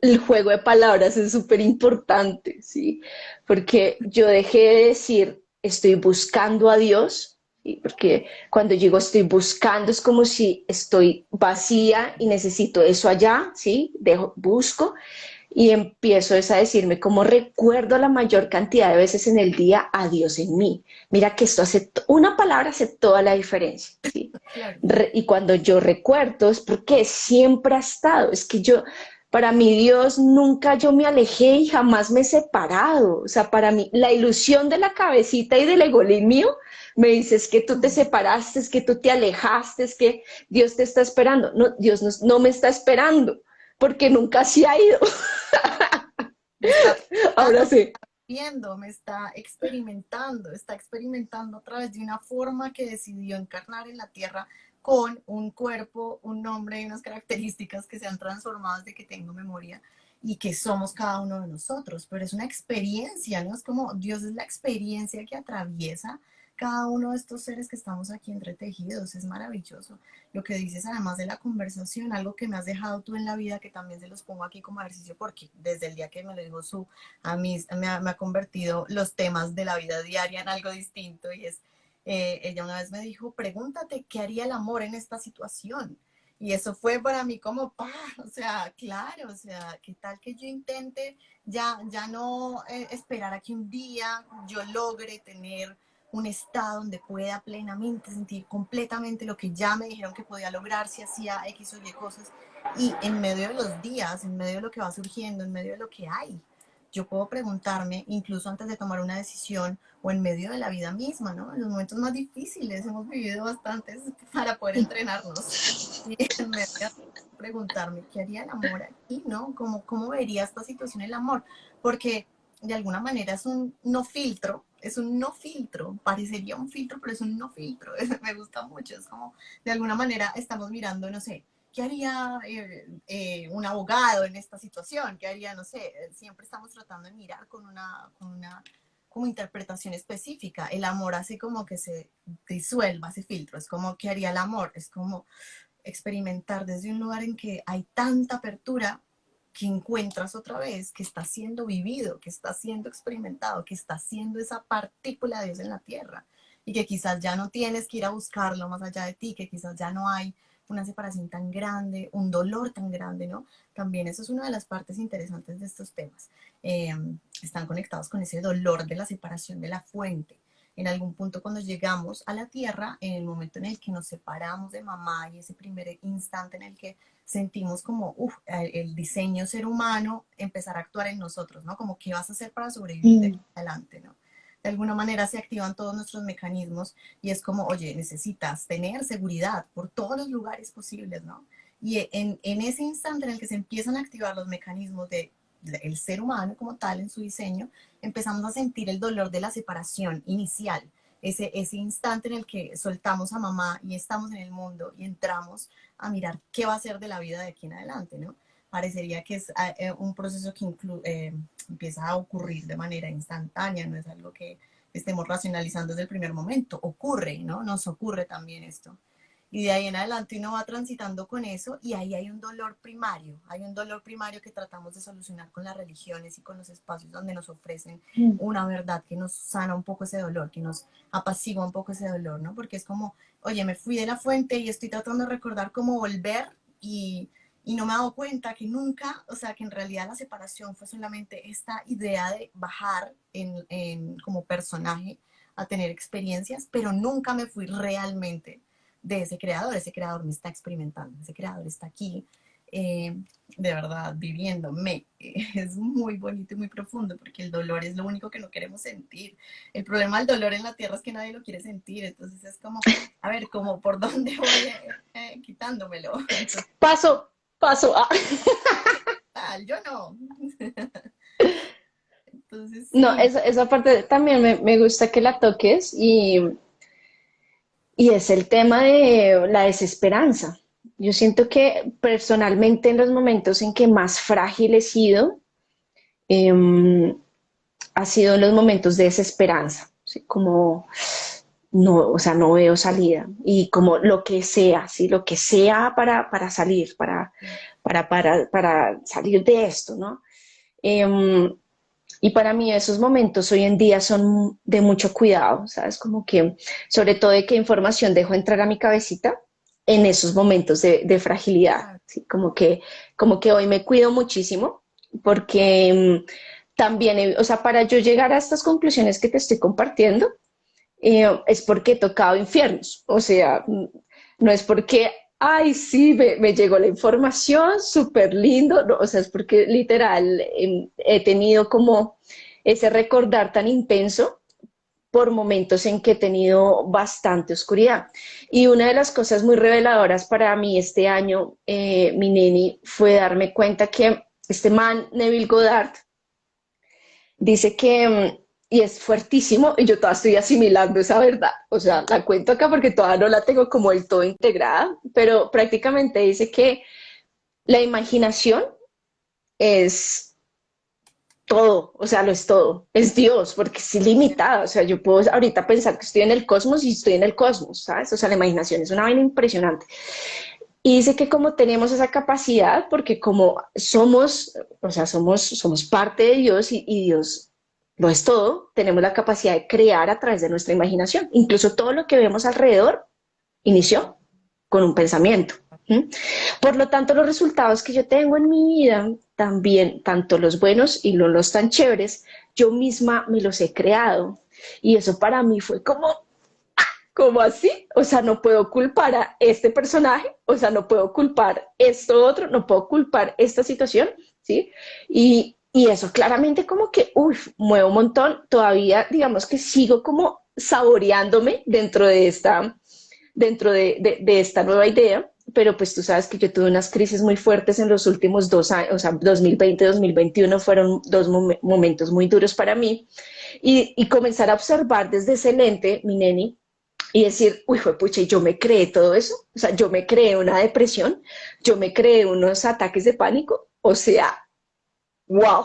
el juego de palabras es súper importante, ¿sí? Porque yo dejé de decir estoy buscando a Dios, ¿sí? Porque cuando digo estoy buscando es como si estoy vacía y necesito eso allá, ¿sí? Busco y empiezo es a decirme cómo recuerdo la mayor cantidad de veces en el día a Dios en mí. Mira que esto hace, una palabra hace toda la diferencia, ¿sí? Claro. Y cuando yo recuerdo es porque siempre ha estado, es que yo, para mí Dios nunca yo me alejé y jamás me he separado, o sea, para mí la ilusión de la cabecita y del egolín mío me dice es que tú te separaste, es que tú te alejaste, es que Dios te está esperando. No, Dios no me está esperando porque nunca se ha ido. Me está Ahora sí. viendo, está experimentando a través de una forma que decidió encarnar en la tierra con un cuerpo, un nombre y unas características que se han transformado desde que tengo memoria y que somos cada uno de nosotros, pero es una experiencia, ¿no? Es como Dios es la experiencia que atraviesa cada uno de estos seres que estamos aquí entretejidos, es maravilloso. Lo que dices además de la conversación, algo que me has dejado tú en la vida, que también se los pongo aquí como ejercicio, porque desde el día que me lo dijo Su, a mí me ha convertido los temas de la vida diaria en algo distinto y es, ella una vez me dijo, pregúntate qué haría el amor en esta situación. Y eso fue para mí como, ¡pah! O sea, claro, o sea, ¿qué tal que yo intente ya no esperar a que un día yo logre tener un estado donde pueda plenamente sentir completamente lo que ya me dijeron que podía lograr si hacía X o Y cosas? Y en medio de los días, en medio de lo que va surgiendo, en medio de lo que hay, yo puedo preguntarme, incluso antes de tomar una decisión o en medio de la vida misma, ¿no? En los momentos más difíciles hemos vivido bastantes para poder entrenarnos. Y en medio de preguntarme, ¿qué haría el amor aquí, no? ¿Cómo vería esta situación el amor? Porque de alguna manera es un no filtro, parecería un filtro, pero es un no filtro, me gusta mucho, es como, de alguna manera estamos mirando, no sé, ¿qué haría un abogado en esta situación? ¿Qué haría, no sé? Siempre estamos tratando de mirar con una como interpretación específica. El amor hace como que se disuelva ese filtro, es como, ¿qué haría el amor? Es como experimentar desde un lugar en que hay tanta apertura que encuentras otra vez que está siendo vivido, que está siendo experimentado, que está siendo esa partícula de Dios en la tierra y que quizás ya no tienes que ir a buscarlo más allá de ti, que quizás ya no hay una separación tan grande, un dolor tan grande, ¿no? También eso es una de las partes interesantes de estos temas. Están conectados con ese dolor de la separación de la fuente. En algún punto cuando llegamos a la tierra, en el momento en el que nos separamos de mamá y ese primer instante en el que sentimos como el diseño ser humano empezar a actuar en nosotros, ¿no? Como qué vas a hacer para sobrevivir de aquí adelante, ¿no? De alguna manera se activan todos nuestros mecanismos y es como, oye, necesitas tener seguridad por todos los lugares posibles, ¿no? Y en ese instante en el que se empiezan a activar los mecanismos de el ser humano como tal en su diseño, empezamos a sentir el dolor de la separación inicial, ese instante en el que soltamos a mamá y estamos en el mundo y entramos a mirar qué va a ser de la vida de aquí en adelante, ¿no? Parecería que es un proceso que empieza a ocurrir de manera instantánea, no es algo que estemos racionalizando desde el primer momento, ocurre, ¿no? Nos ocurre también esto. Y de ahí en adelante uno va transitando con eso y ahí hay un dolor primario que tratamos de solucionar con las religiones y con los espacios donde nos ofrecen una verdad que nos sana un poco ese dolor, que nos apacigua un poco ese dolor, ¿no? Porque es como, oye, me fui de la fuente y estoy tratando de recordar cómo volver y no me he dado cuenta que nunca, o sea, que en realidad la separación fue solamente esta idea de bajar como personaje a tener experiencias, pero nunca me fui realmente de ese creador me está experimentando, ese creador está aquí, de verdad, viviéndome. Es muy bonito y muy profundo porque el dolor es lo único que no queremos sentir. El problema del dolor en la tierra es que nadie lo quiere sentir, entonces es como, a ver, como por dónde voy quitándomelo. Entonces, Paso, paso. Ah. yo no. Entonces, No, sí, esa parte también me gusta que la toques y es el tema de la desesperanza. Yo siento que personalmente en los momentos en que más frágil he sido, ha sido en los momentos de desesperanza, ¿sí? Como no, o sea, no veo salida y como lo que sea, ¿sí? Lo que sea para salir, para salir de esto, ¿no? Y para mí esos momentos hoy en día son de mucho cuidado, ¿sabes? Como que, sobre todo de qué información dejo entrar a mi cabecita en esos momentos de fragilidad, claro, ¿sí? Como que hoy me cuido muchísimo, porque también, o sea, para yo llegar a estas conclusiones que te estoy compartiendo, es porque he tocado infiernos, o sea, no es porque, ay, sí, me llegó la información, súper lindo, no, o sea, es porque literal he tenido como ese recordar tan intenso por momentos en que he tenido bastante oscuridad. Y una de las cosas muy reveladoras para mí este año, mi neni, fue darme cuenta que este man, Neville Goddard, dice que, y es fuertísimo, y yo todavía estoy asimilando esa verdad, o sea, la cuento acá porque todavía no la tengo como del todo integrada, pero prácticamente dice que la imaginación es todo, o sea, lo es todo, es Dios, porque es ilimitada, o sea, yo puedo ahorita pensar que estoy en el cosmos y estoy en el cosmos, ¿sabes? O sea, la imaginación es una vaina impresionante. Y dice que como tenemos esa capacidad, porque como somos, o sea, somos parte de Dios y Dios lo es todo, tenemos la capacidad de crear a través de nuestra imaginación. Incluso todo lo que vemos alrededor inició con un pensamiento. ¿Mm? Por lo tanto, los resultados que yo tengo en mi vida, también, tanto los buenos y los tan chéveres, yo misma me los he creado. Y eso para mí fue como, ¿cómo así? O sea, no puedo culpar a este personaje, o sea, no puedo culpar esto otro, no puedo culpar esta situación, ¿sí? Y eso claramente como que, uff, mueve un montón. Todavía, digamos que sigo como saboreándome dentro de esta nueva idea, pero pues tú sabes que yo tuve unas crisis muy fuertes en los últimos 2 años, o sea, 2020, 2021 fueron dos momentos muy duros para mí, y comenzar a observar desde ese lente, mi neni, y decir, uy, fue pucha, y yo me creé todo eso, o sea, yo me creé una depresión, yo me creé unos ataques de pánico, o sea, wow,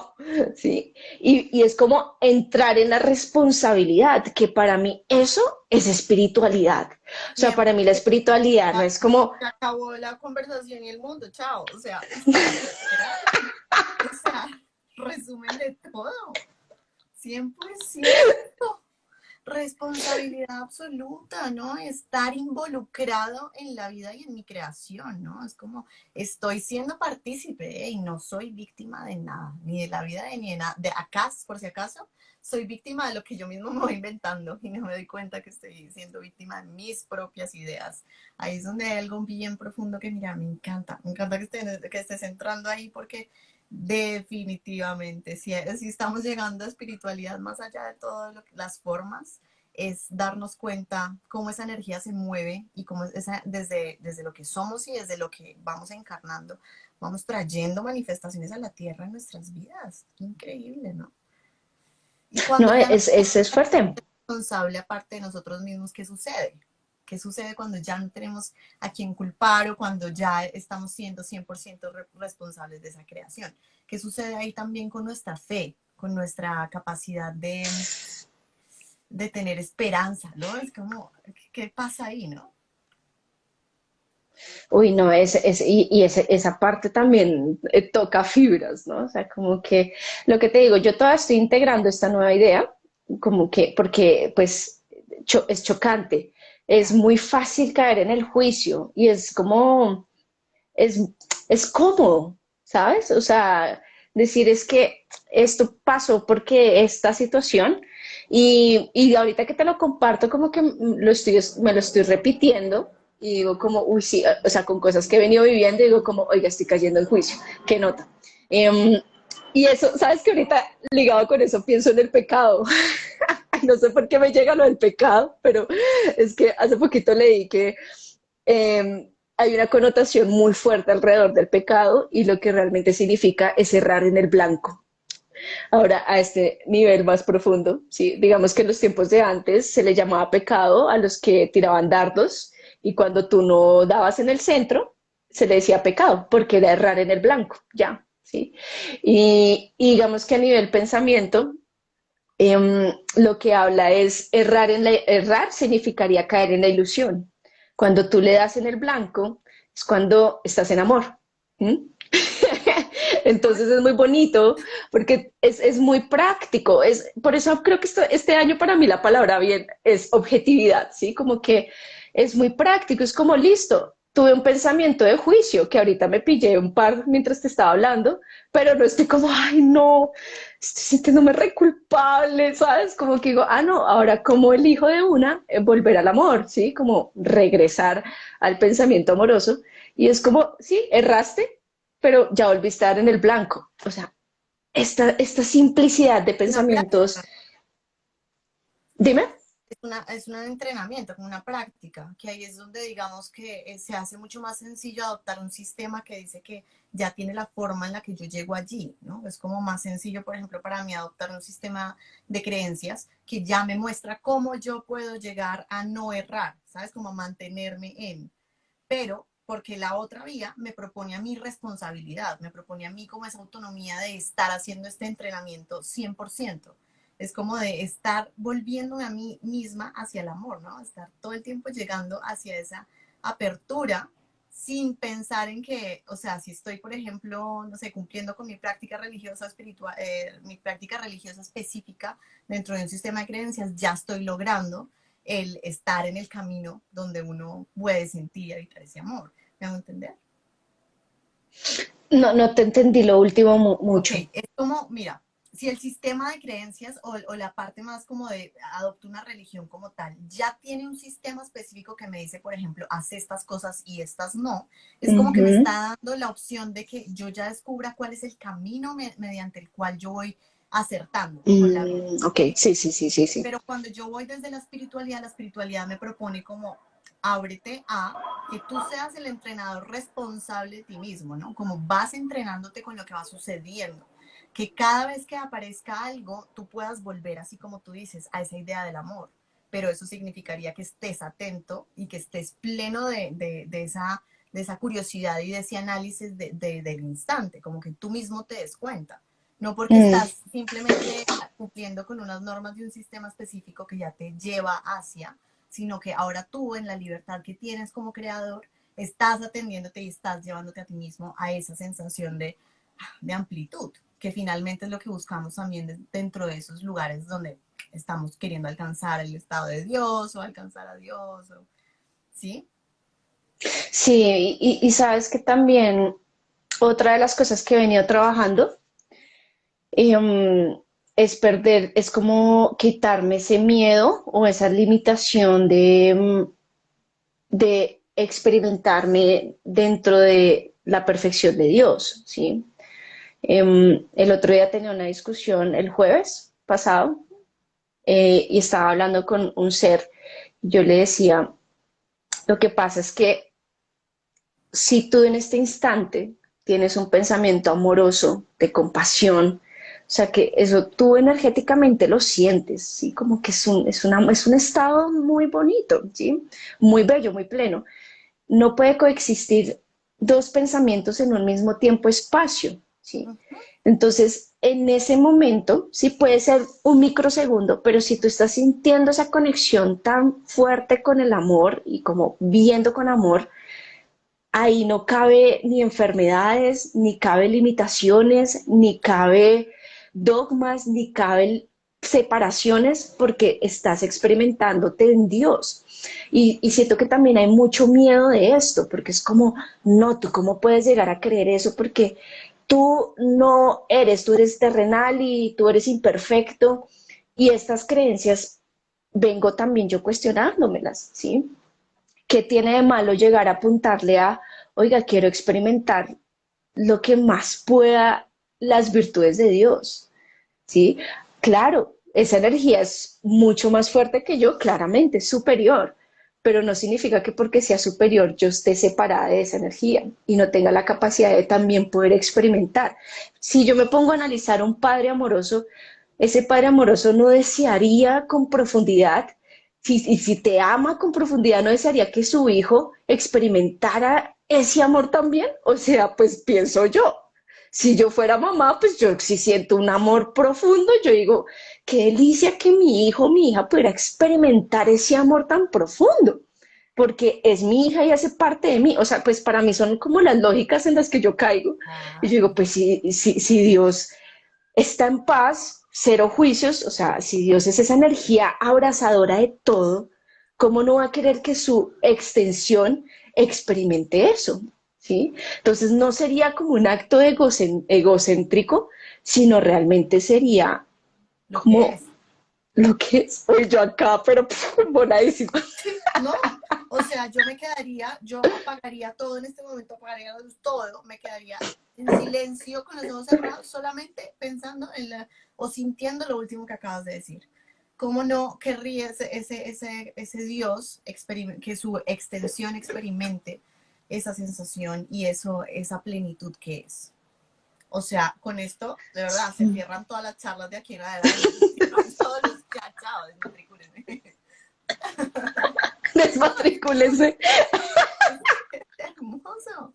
¿sí? Y es como entrar en la responsabilidad, que para mí eso es espiritualidad. O sea, para mí la 100%. espiritualidad no Ya es como, se acabó la conversación y el mundo, chao. O sea, literal. O sea, resumen de todo. 100%. Responsabilidad absoluta, ¿no? Estar involucrado en la vida y en mi creación, ¿no? Es como estoy siendo partícipe, y no soy víctima de nada, ni de la vida ni de nada. De acá, por si acaso, soy víctima de lo que yo mismo me voy inventando y no me doy cuenta que estoy siendo víctima de mis propias ideas. Ahí es donde hay algo bien profundo que, mira, me encanta que estés entrando ahí porque definitivamente, si estamos llegando a espiritualidad más allá de todas las formas, es darnos cuenta cómo esa energía se mueve y cómo desde lo que somos y desde lo que vamos encarnando, vamos trayendo manifestaciones a la tierra en nuestras vidas. Increíble, ¿no? Y cuando no, ya no es fuerte. responsable aparte de nosotros mismos, ¿qué sucede? ¿Qué sucede cuando ya no tenemos a quién culpar o cuando ya estamos siendo 100% responsables de esa creación? ¿Qué sucede ahí también con nuestra fe, con nuestra capacidad de tener esperanza, ¿no? Es como, ¿qué pasa ahí, no? Uy, no, esa parte también toca fibras, ¿no? O sea, como que lo que te digo, yo todavía estoy integrando esta nueva idea, como que, porque pues es chocante, es Claro. muy fácil caer en el juicio y es como, es, es cómodo, ¿sabes? O sea, decir es que esto pasó porque esta situación, y ahorita que te lo comparto, como que me lo estoy repitiendo y digo como, uy, sí, o sea, con cosas que he venido viviendo, digo como, oiga, estoy cayendo en juicio, qué nota. Y eso, ¿sabes que ahorita ligado con eso pienso en el pecado? No sé por qué me llega lo del pecado, pero es que hace poquito leí que hay una connotación muy fuerte alrededor del pecado y lo que realmente significa es errar en el blanco. Ahora, a este nivel más profundo, ¿sí? Digamos que en los tiempos de antes se le llamaba pecado a los que tiraban dardos y cuando tú no dabas en el centro, se le decía pecado porque era errar en el blanco, ya, ¿sí? Y digamos que a nivel pensamiento, lo que habla es errar significaría caer en la ilusión. Cuando tú le das en el blanco es cuando estás en amor. ¿Mm? Entonces es muy bonito porque es muy práctico. Por eso creo que este año para mí la palabra bien es objetividad, ¿sí? Como que es muy práctico, es como listo. tuve un pensamiento de juicio, que ahorita me pillé un par mientras te estaba hablando, pero no estoy como, ay, no, estoy sintiéndome re culpable, ¿sabes? Como que digo, ah, no, ahora como elijo de una, volver al amor, ¿sí? Como regresar al pensamiento amoroso. Y es como, sí, erraste, pero ya volviste a estar en el blanco. O sea, esta simplicidad de Una pensamientos, práctica. dime. Es un entrenamiento, como una práctica, que ahí es donde digamos que se hace mucho más sencillo adoptar un sistema que dice que ya tiene la forma en la que yo llego allí, ¿no? Es como más sencillo, por ejemplo, para mí adoptar un sistema de creencias que ya me muestra cómo yo puedo llegar a no errar, ¿sabes? Como mantenerme en, pero porque la otra vía me propone a mí responsabilidad, me propone a mí como esa autonomía de estar haciendo este entrenamiento 100%. Es como de estar volviéndome a mí misma hacia el amor, ¿no? Estar todo el tiempo llegando hacia esa apertura sin pensar en que, o sea, si estoy, por ejemplo, no sé, cumpliendo con mi práctica religiosa espiritual, mi práctica religiosa específica dentro de un sistema de creencias, ya estoy logrando el estar en el camino donde uno puede sentir y habitar ese amor. ¿Me hago entender? No, no te entendí lo último Ok, mucho. es como, mira, si el sistema de creencias o la parte más como de adopto una religión como tal, ya tiene un sistema específico que me dice, por ejemplo, haz estas cosas y estas no, es como que me Ujú. está dando la opción de que yo ya descubra cuál es el camino mediante el cual yo voy acertando con la vida. Ok, sí, sí, sí, sí, sí. Pero cuando yo voy desde la espiritualidad me propone como ábrete a que tú seas el entrenador responsable de ti mismo, ¿no? Como vas entrenándote con lo que va sucediendo. Que cada vez que aparezca algo, tú puedas volver, así como tú dices, a esa idea del amor. Pero eso significaría que estés atento y que estés pleno de esa curiosidad y de ese análisis del instante, como que tú mismo te des cuenta. No porque Mm, estás simplemente cumpliendo con unas normas de un sistema específico que ya te lleva hacia, sino que ahora tú en la libertad que tienes como creador, estás atendiéndote y estás llevándote a ti mismo a esa sensación de amplitud, que finalmente es lo que buscamos también dentro de esos lugares donde estamos queriendo alcanzar el estado de Dios o alcanzar a Dios, o, ¿sí? sí, y sabes que también otra de las cosas que he venido trabajando es perder, es como quitarme ese miedo o esa limitación de experimentarme dentro de la perfección de Dios, ¿sí? El otro día tenía una discusión el jueves pasado y estaba hablando con un ser. Yo le decía, lo que pasa es que si tú en este instante tienes un pensamiento amoroso, de compasión, o sea que eso tú energéticamente lo sientes, ¿sí? Como que es un estado muy bonito, ¿sí? Muy bello, muy pleno. No puede coexistir dos pensamientos en un mismo tiempo-espacio, ¿sí? Entonces, en ese momento, sí puede ser un microsegundo, pero si tú estás sintiendo esa conexión tan fuerte con el amor y como viendo con amor, ahí no cabe ni enfermedades, ni cabe limitaciones, ni cabe dogmas, ni cabe separaciones, porque estás experimentándote en Dios. Y siento que también hay mucho miedo de esto, porque es como, no, tú cómo puedes llegar a creer eso, porque tú no eres, tú eres terrenal y tú eres imperfecto. Y estas creencias vengo también yo cuestionándomelas, ¿sí? ¿Qué tiene de malo llegar a apuntarle a, oiga, quiero experimentar lo que más pueda las virtudes de Dios? ¿Sí? Claro, esa energía es mucho más fuerte que yo, claramente, es superior, pero no significa que porque sea superior yo esté separada de esa energía y no tenga la capacidad de también poder experimentar. Si yo me pongo a analizar un padre amoroso, ese padre amoroso no desearía con profundidad, y si te ama con profundidad, no desearía que su hijo experimentara ese amor también. O sea, pues pienso yo, si yo fuera mamá, pues yo sí siento un amor profundo, yo digo, qué delicia que mi hijo, mi hija pudiera experimentar ese amor tan profundo, porque es mi hija y hace parte de mí. O sea, pues para mí son como las lógicas en las que yo caigo. Y yo digo, Claro. pues si Dios está en paz, cero juicios, o sea, si Dios es esa energía abrazadora de todo, ¿cómo no va a querer que su extensión experimente eso, ¿sí? Entonces no sería como un acto egocéntrico, sino realmente sería Lo que como es. lo que soy yo acá, pero voladísima. Sí, no. O sea, yo me quedaría, yo apagaría todo en este momento, apagaría la luz, todo, me quedaría en silencio con los ojos cerrados, solamente pensando en o sintiendo lo último que acabas de decir. ¿Cómo no querría ese Dios que su extensión experimente esa sensación y eso, esa plenitud que es? O sea, con esto, de verdad, se Sí. cierran todas las charlas de aquí en adelante, se cierran todos los chao, desmatricúlenme. Desmatricúlense. Es hermoso.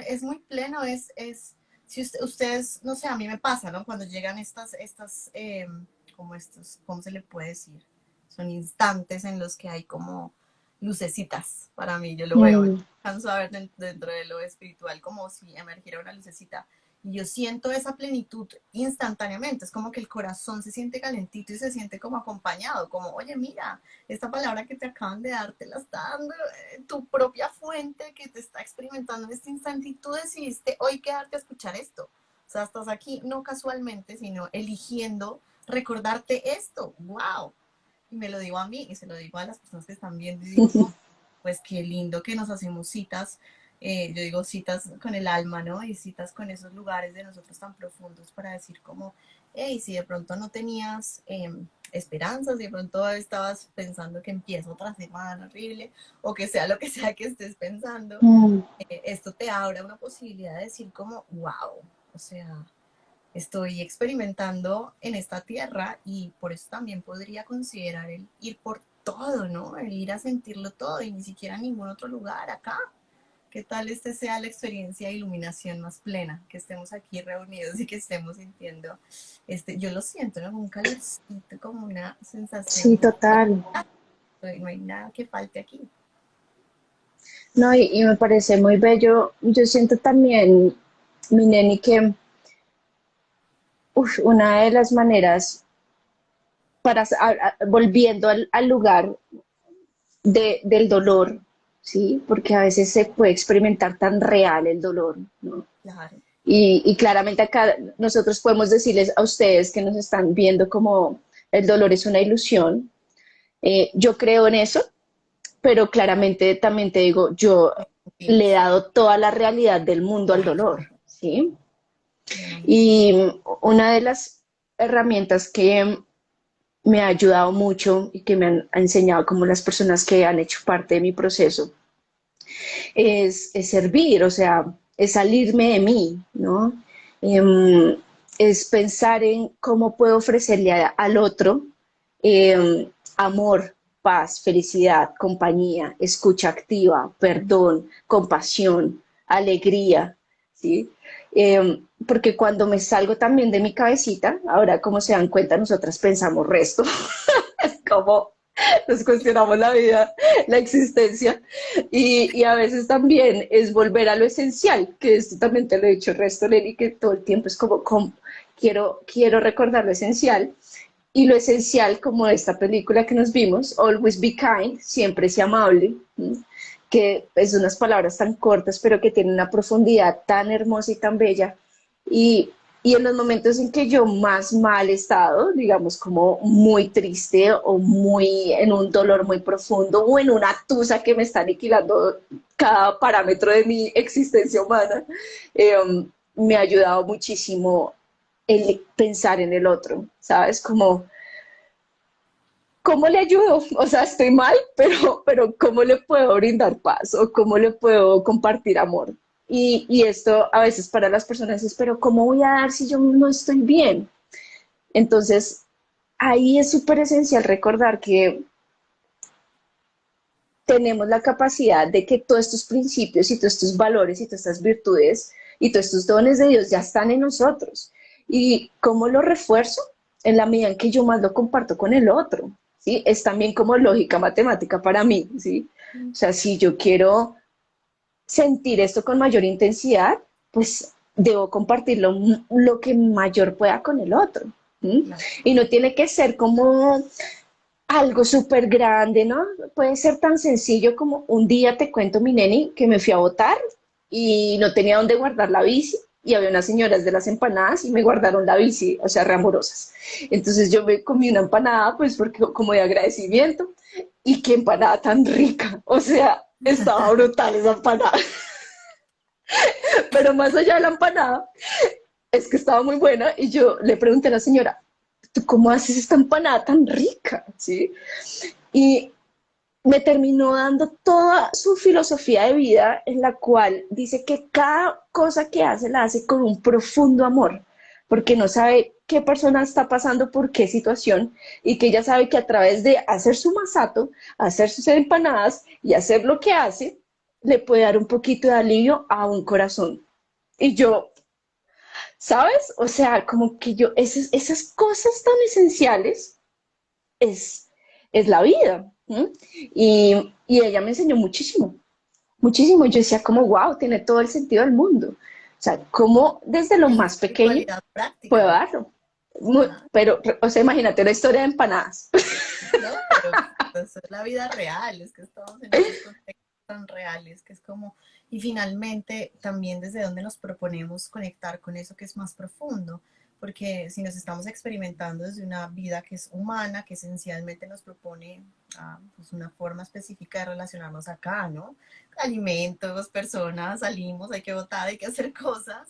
Es muy pleno, si ustedes, no sé, a mí me pasa, ¿no? Cuando llegan como estos, ¿cómo se le puede decir? Son instantes en los que hay como lucecitas, para mí, yo lo veo, Mm, canso de ver dentro de lo espiritual como si emergiera una lucecita. Y yo siento esa plenitud instantáneamente, es como que el corazón se siente calentito y se siente como acompañado, como, oye, mira, esta palabra que te acaban de dar te la está dando tu propia fuente que te está experimentando en este instante y tú decidiste hoy quedarte a escuchar esto. O sea, estás aquí no casualmente, sino eligiendo recordarte esto. ¡Wow! Y me lo digo a mí y se lo digo a las personas que están viendo y digo, pues qué lindo que nos hacemos citas, yo digo citas con el alma, ¿no? Y citas con esos lugares de nosotros tan profundos para decir como, hey, si de pronto no tenías esperanzas, si de pronto estabas pensando que empieza otra semana horrible, o que sea lo que sea que estés pensando, mm. esto te abre una posibilidad de decir como, wow, o sea, estoy experimentando en esta tierra y por eso también podría considerar el ir por todo, ¿no? El ir a sentirlo todo y ni siquiera en ningún otro lugar acá. ¿Qué tal este sea la experiencia de iluminación más plena? Que estemos aquí reunidos y que estemos sintiendo, yo lo siento, ¿no? Como un calorcito, como una sensación Sí, de total. no hay nada que falte aquí. No, y me parece muy bello. Yo siento también, mi neni, que una de las maneras para, volviendo al lugar del dolor, ¿sí? Porque a veces se puede experimentar tan real el dolor, ¿no? Claro. Y claramente acá nosotros podemos decirles a ustedes que nos están viendo como el dolor es una ilusión. Yo creo en eso, pero claramente también te digo, yo le he dado toda la realidad del mundo al dolor, ¿sí? Me imagino. Y una de las herramientas que me ha ayudado mucho y que me han ha enseñado como las personas que han hecho parte de mi proceso es servir, o sea, es salirme de mí, ¿no? Em, es pensar en cómo puedo ofrecerle al otro amor, paz, felicidad, compañía, escucha activa, perdón, compasión, alegría, ¿sí? Porque cuando me salgo también de mi cabecita, ahora como se dan cuenta, nosotras pensamos resto, es como nos cuestionamos la vida, la existencia, y a veces también es volver a lo esencial, que esto también te lo he dicho el resto, Lenny, que todo el tiempo es como quiero recordar lo esencial, y lo esencial, como esta película que nos vimos, Always Be Kind, siempre sea amable, ¿sí? Que es unas palabras tan cortas, pero que tienen una profundidad tan hermosa y tan bella. Y, y en los momentos en que yo más mal he estado, digamos como muy triste o muy en un dolor muy profundo o en una tusa que me está aniquilando cada parámetro de mi existencia humana, eh, me ha ayudado muchísimo el pensar en el otro, ¿sabes? Como, ¿cómo le ayudo? O sea, estoy mal, pero ¿cómo le puedo brindar paz o cómo le puedo compartir amor? Y esto a veces para las personas es, pero ¿cómo voy a dar si yo no estoy bien? Entonces, ahí es súper esencial recordar que tenemos la capacidad de que todos estos principios y todos estos valores y todas estas virtudes y todos estos dones de Dios ya están en nosotros. ¿Y cómo lo refuerzo? En la medida en que yo más lo comparto con el otro, ¿sí? Es también como lógica matemática para mí, ¿sí? O sea, si yo quiero sentir esto con mayor intensidad, pues debo compartirlo lo que mayor pueda con el otro. ¿Sí? Claro. Y no tiene que ser como algo súper grande, ¿no? Puede ser tan sencillo como un día te cuento, mi neni, que me fui a botar y no tenía dónde guardar la bici y había unas señoras de las empanadas y me guardaron la bici, o sea, re amorosas. Entonces yo me comí una empanada, pues porque como de agradecimiento y qué empanada tan rica, o sea, estaba brutal esa empanada, pero más allá de la empanada, es que estaba muy buena y yo le pregunté a la señora, ¿tú cómo haces esta empanada tan rica? ¿Sí? Y me terminó dando toda su filosofía de vida en la cual dice que cada cosa que hace la hace con un profundo amor, porque no sabe qué persona está pasando por qué situación y que ella sabe que a través de hacer su masato, hacer sus empanadas y hacer lo que hace, le puede dar un poquito de alivio a un corazón. Y yo, ¿sabes? O sea, como que yo, esas cosas tan esenciales es, es la vida. ¿Sí? Y ella me enseñó muchísimo, muchísimo. Yo decía como, wow, tiene todo el sentido del mundo. O sea, como desde lo Es más pequeño espiritualidad puedo práctica. darlo. Ajá. Pero, o sea, imagínate una historia de empanadas. No, pero pues, es la vida real, es que estamos en estos contextos tan reales, que es como, y finalmente también desde donde nos proponemos conectar con eso que es más profundo, porque si nos estamos experimentando desde una vida que es humana, que esencialmente nos propone pues una forma específica de relacionarnos acá, ¿no? Alimentos, personas, salimos, hay que votar, hay que hacer cosas.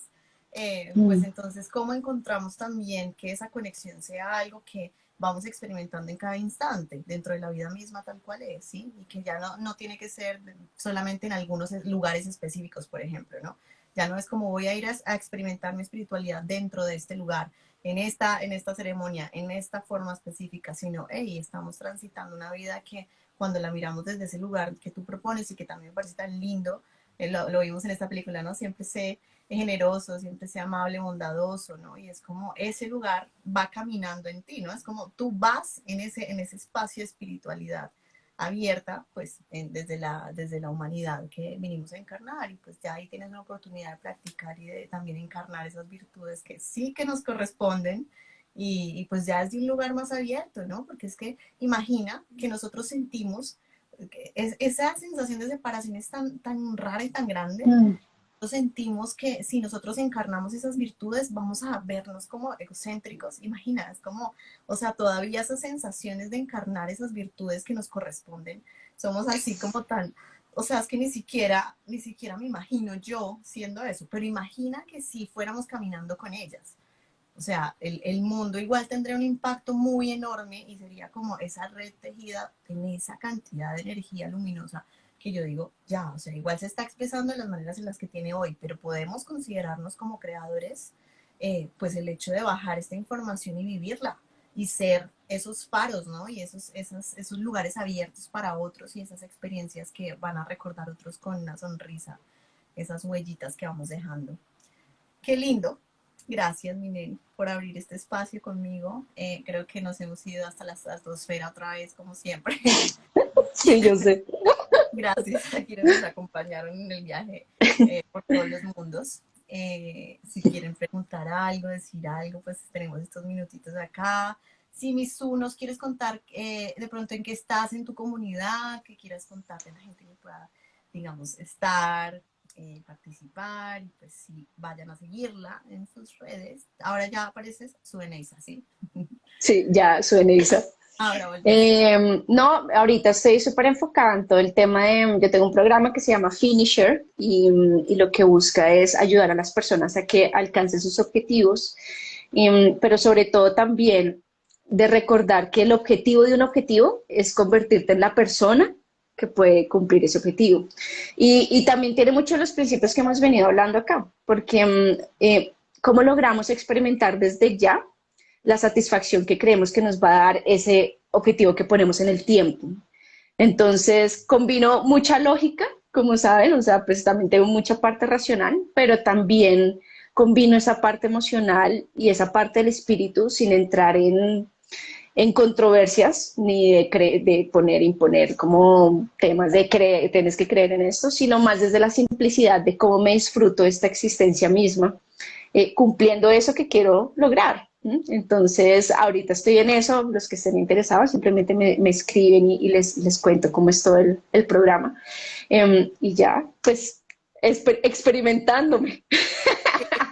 Pues Mm. entonces, ¿cómo encontramos también que esa conexión sea algo que vamos experimentando en cada instante, dentro de la vida misma tal cual es, ¿sí? Y que ya no tiene que ser solamente en algunos lugares específicos, por ejemplo, ¿no? Ya no es como voy a ir a experimentar mi espiritualidad dentro de este lugar, en esta ceremonia, en esta forma específica, sino, hey, estamos transitando una vida que cuando la miramos desde ese lugar que tú propones y que también me parece tan lindo, lo vimos en esta película, ¿no? Siempre sé generoso, siempre sea amable, bondadoso, ¿no? Y es como ese lugar va caminando en ti, ¿no? Es como tú vas en ese espacio de espiritualidad abierta, pues desde la humanidad que vinimos a encarnar y pues ya ahí tienes una oportunidad de practicar y de también encarnar esas virtudes que sí que nos corresponden pues ya es de un lugar más abierto, ¿no? Porque es que imagina que nosotros sentimos esa sensación de separación es tan rara y tan grande Mm. sentimos que si nosotros encarnamos esas virtudes, vamos a vernos como egocéntricos. Imagina, es como, o sea, todavía esas sensaciones de encarnar esas virtudes que nos corresponden, somos así como tan, o sea, es que ni siquiera me imagino yo siendo eso, pero imagina que si fuéramos caminando con ellas. O sea, el mundo igual tendría un impacto muy enorme y sería como esa red tejida en esa cantidad de energía luminosa que yo digo, ya, o sea, igual se está expresando de las maneras en las que tiene hoy, pero podemos considerarnos como creadores, pues el hecho de bajar esta información y vivirla y ser esos faros, ¿no? Y esos lugares abiertos para otros y esas experiencias que van a recordar otros con una sonrisa, esas huellitas que vamos dejando. Qué lindo. Gracias, Minel, por abrir este espacio conmigo. Creo que nos hemos ido hasta la estratosfera otra vez, como siempre. Sí, yo sé. Gracias a quienes nos acompañaron en el viaje por todos los mundos. Si quieren preguntar algo, decir algo, pues tenemos estos minutitos acá. Si Misu nos quieres contar de pronto en qué estás en tu comunidad, que quieras contarle a la gente que pueda, digamos, estar, participar, y pues sí, vayan a seguirla en sus redes. Ahora ya apareces su Eneisa, ¿sí? Sí, ya suena Isa. Ahora volviste. No, ahorita estoy súper enfocada en todo el tema de, yo tengo un programa que se llama Finisher y lo que busca es ayudar a las personas a que alcancen sus objetivos, pero sobre todo también de recordar que el objetivo de un objetivo es convertirte en la persona que puede cumplir ese objetivo. Y también tiene muchos de los principios que hemos venido hablando acá, porque cómo logramos experimentar desde ya la satisfacción que creemos que nos va a dar ese objetivo que ponemos en el tiempo. Entonces, combino mucha lógica, como saben, o sea, pues también tengo mucha parte racional, pero también combino esa parte emocional y esa parte del espíritu sin entrar en controversias ni de poner, imponer como temas de creer, tienes que creer en esto, sino más desde la simplicidad de cómo me disfruto esta existencia misma, cumpliendo eso que quiero lograr. Entonces, ahorita estoy en eso, los que estén interesados simplemente me escriben y les cuento cómo es todo el programa. Y ya, pues, experimentándome.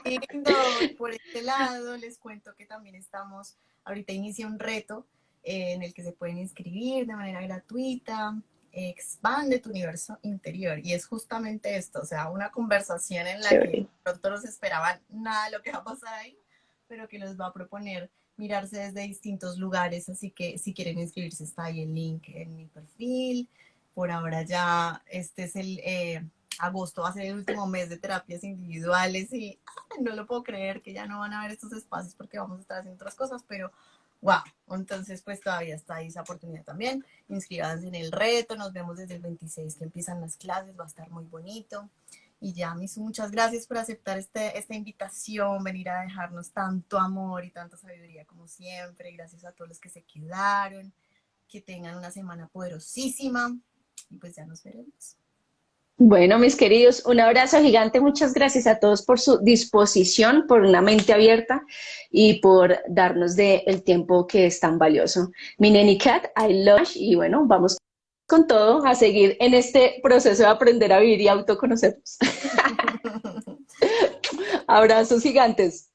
Qué lindo. Y por este lado les cuento que también estamos, ahorita inicia un reto en el que se pueden inscribir de manera gratuita. Expande tu universo interior. Y es justamente esto, o sea, una conversación en la que Chévere. pronto no se esperaban nada de lo que va a pasar ahí, pero que les va a proponer mirarse desde distintos lugares. Así que si quieren inscribirse, está ahí el link en mi perfil. Por ahora ya, este es el agosto, va a ser el último mes de terapias individuales y no lo puedo creer que ya no van a haber estos espacios porque vamos a estar haciendo otras cosas, pero wow, entonces pues todavía está ahí esa oportunidad también. Inscríbanse en el reto, nos vemos desde el 26 que empiezan las clases, va a estar muy bonito. Y ya, Misu, muchas gracias por aceptar esta invitación, venir a dejarnos tanto amor y tanta sabiduría como siempre. Gracias a todos los que se quedaron, que tengan una semana poderosísima y pues ya nos veremos. Bueno, mis queridos, un abrazo gigante. Muchas gracias a todos por su disposición, por una mente abierta y por darnos el tiempo que es tan valioso. Mi neni cat, I love you. Y bueno, vamos con todo a seguir en este proceso de aprender a vivir y autoconocernos. Abrazos gigantes.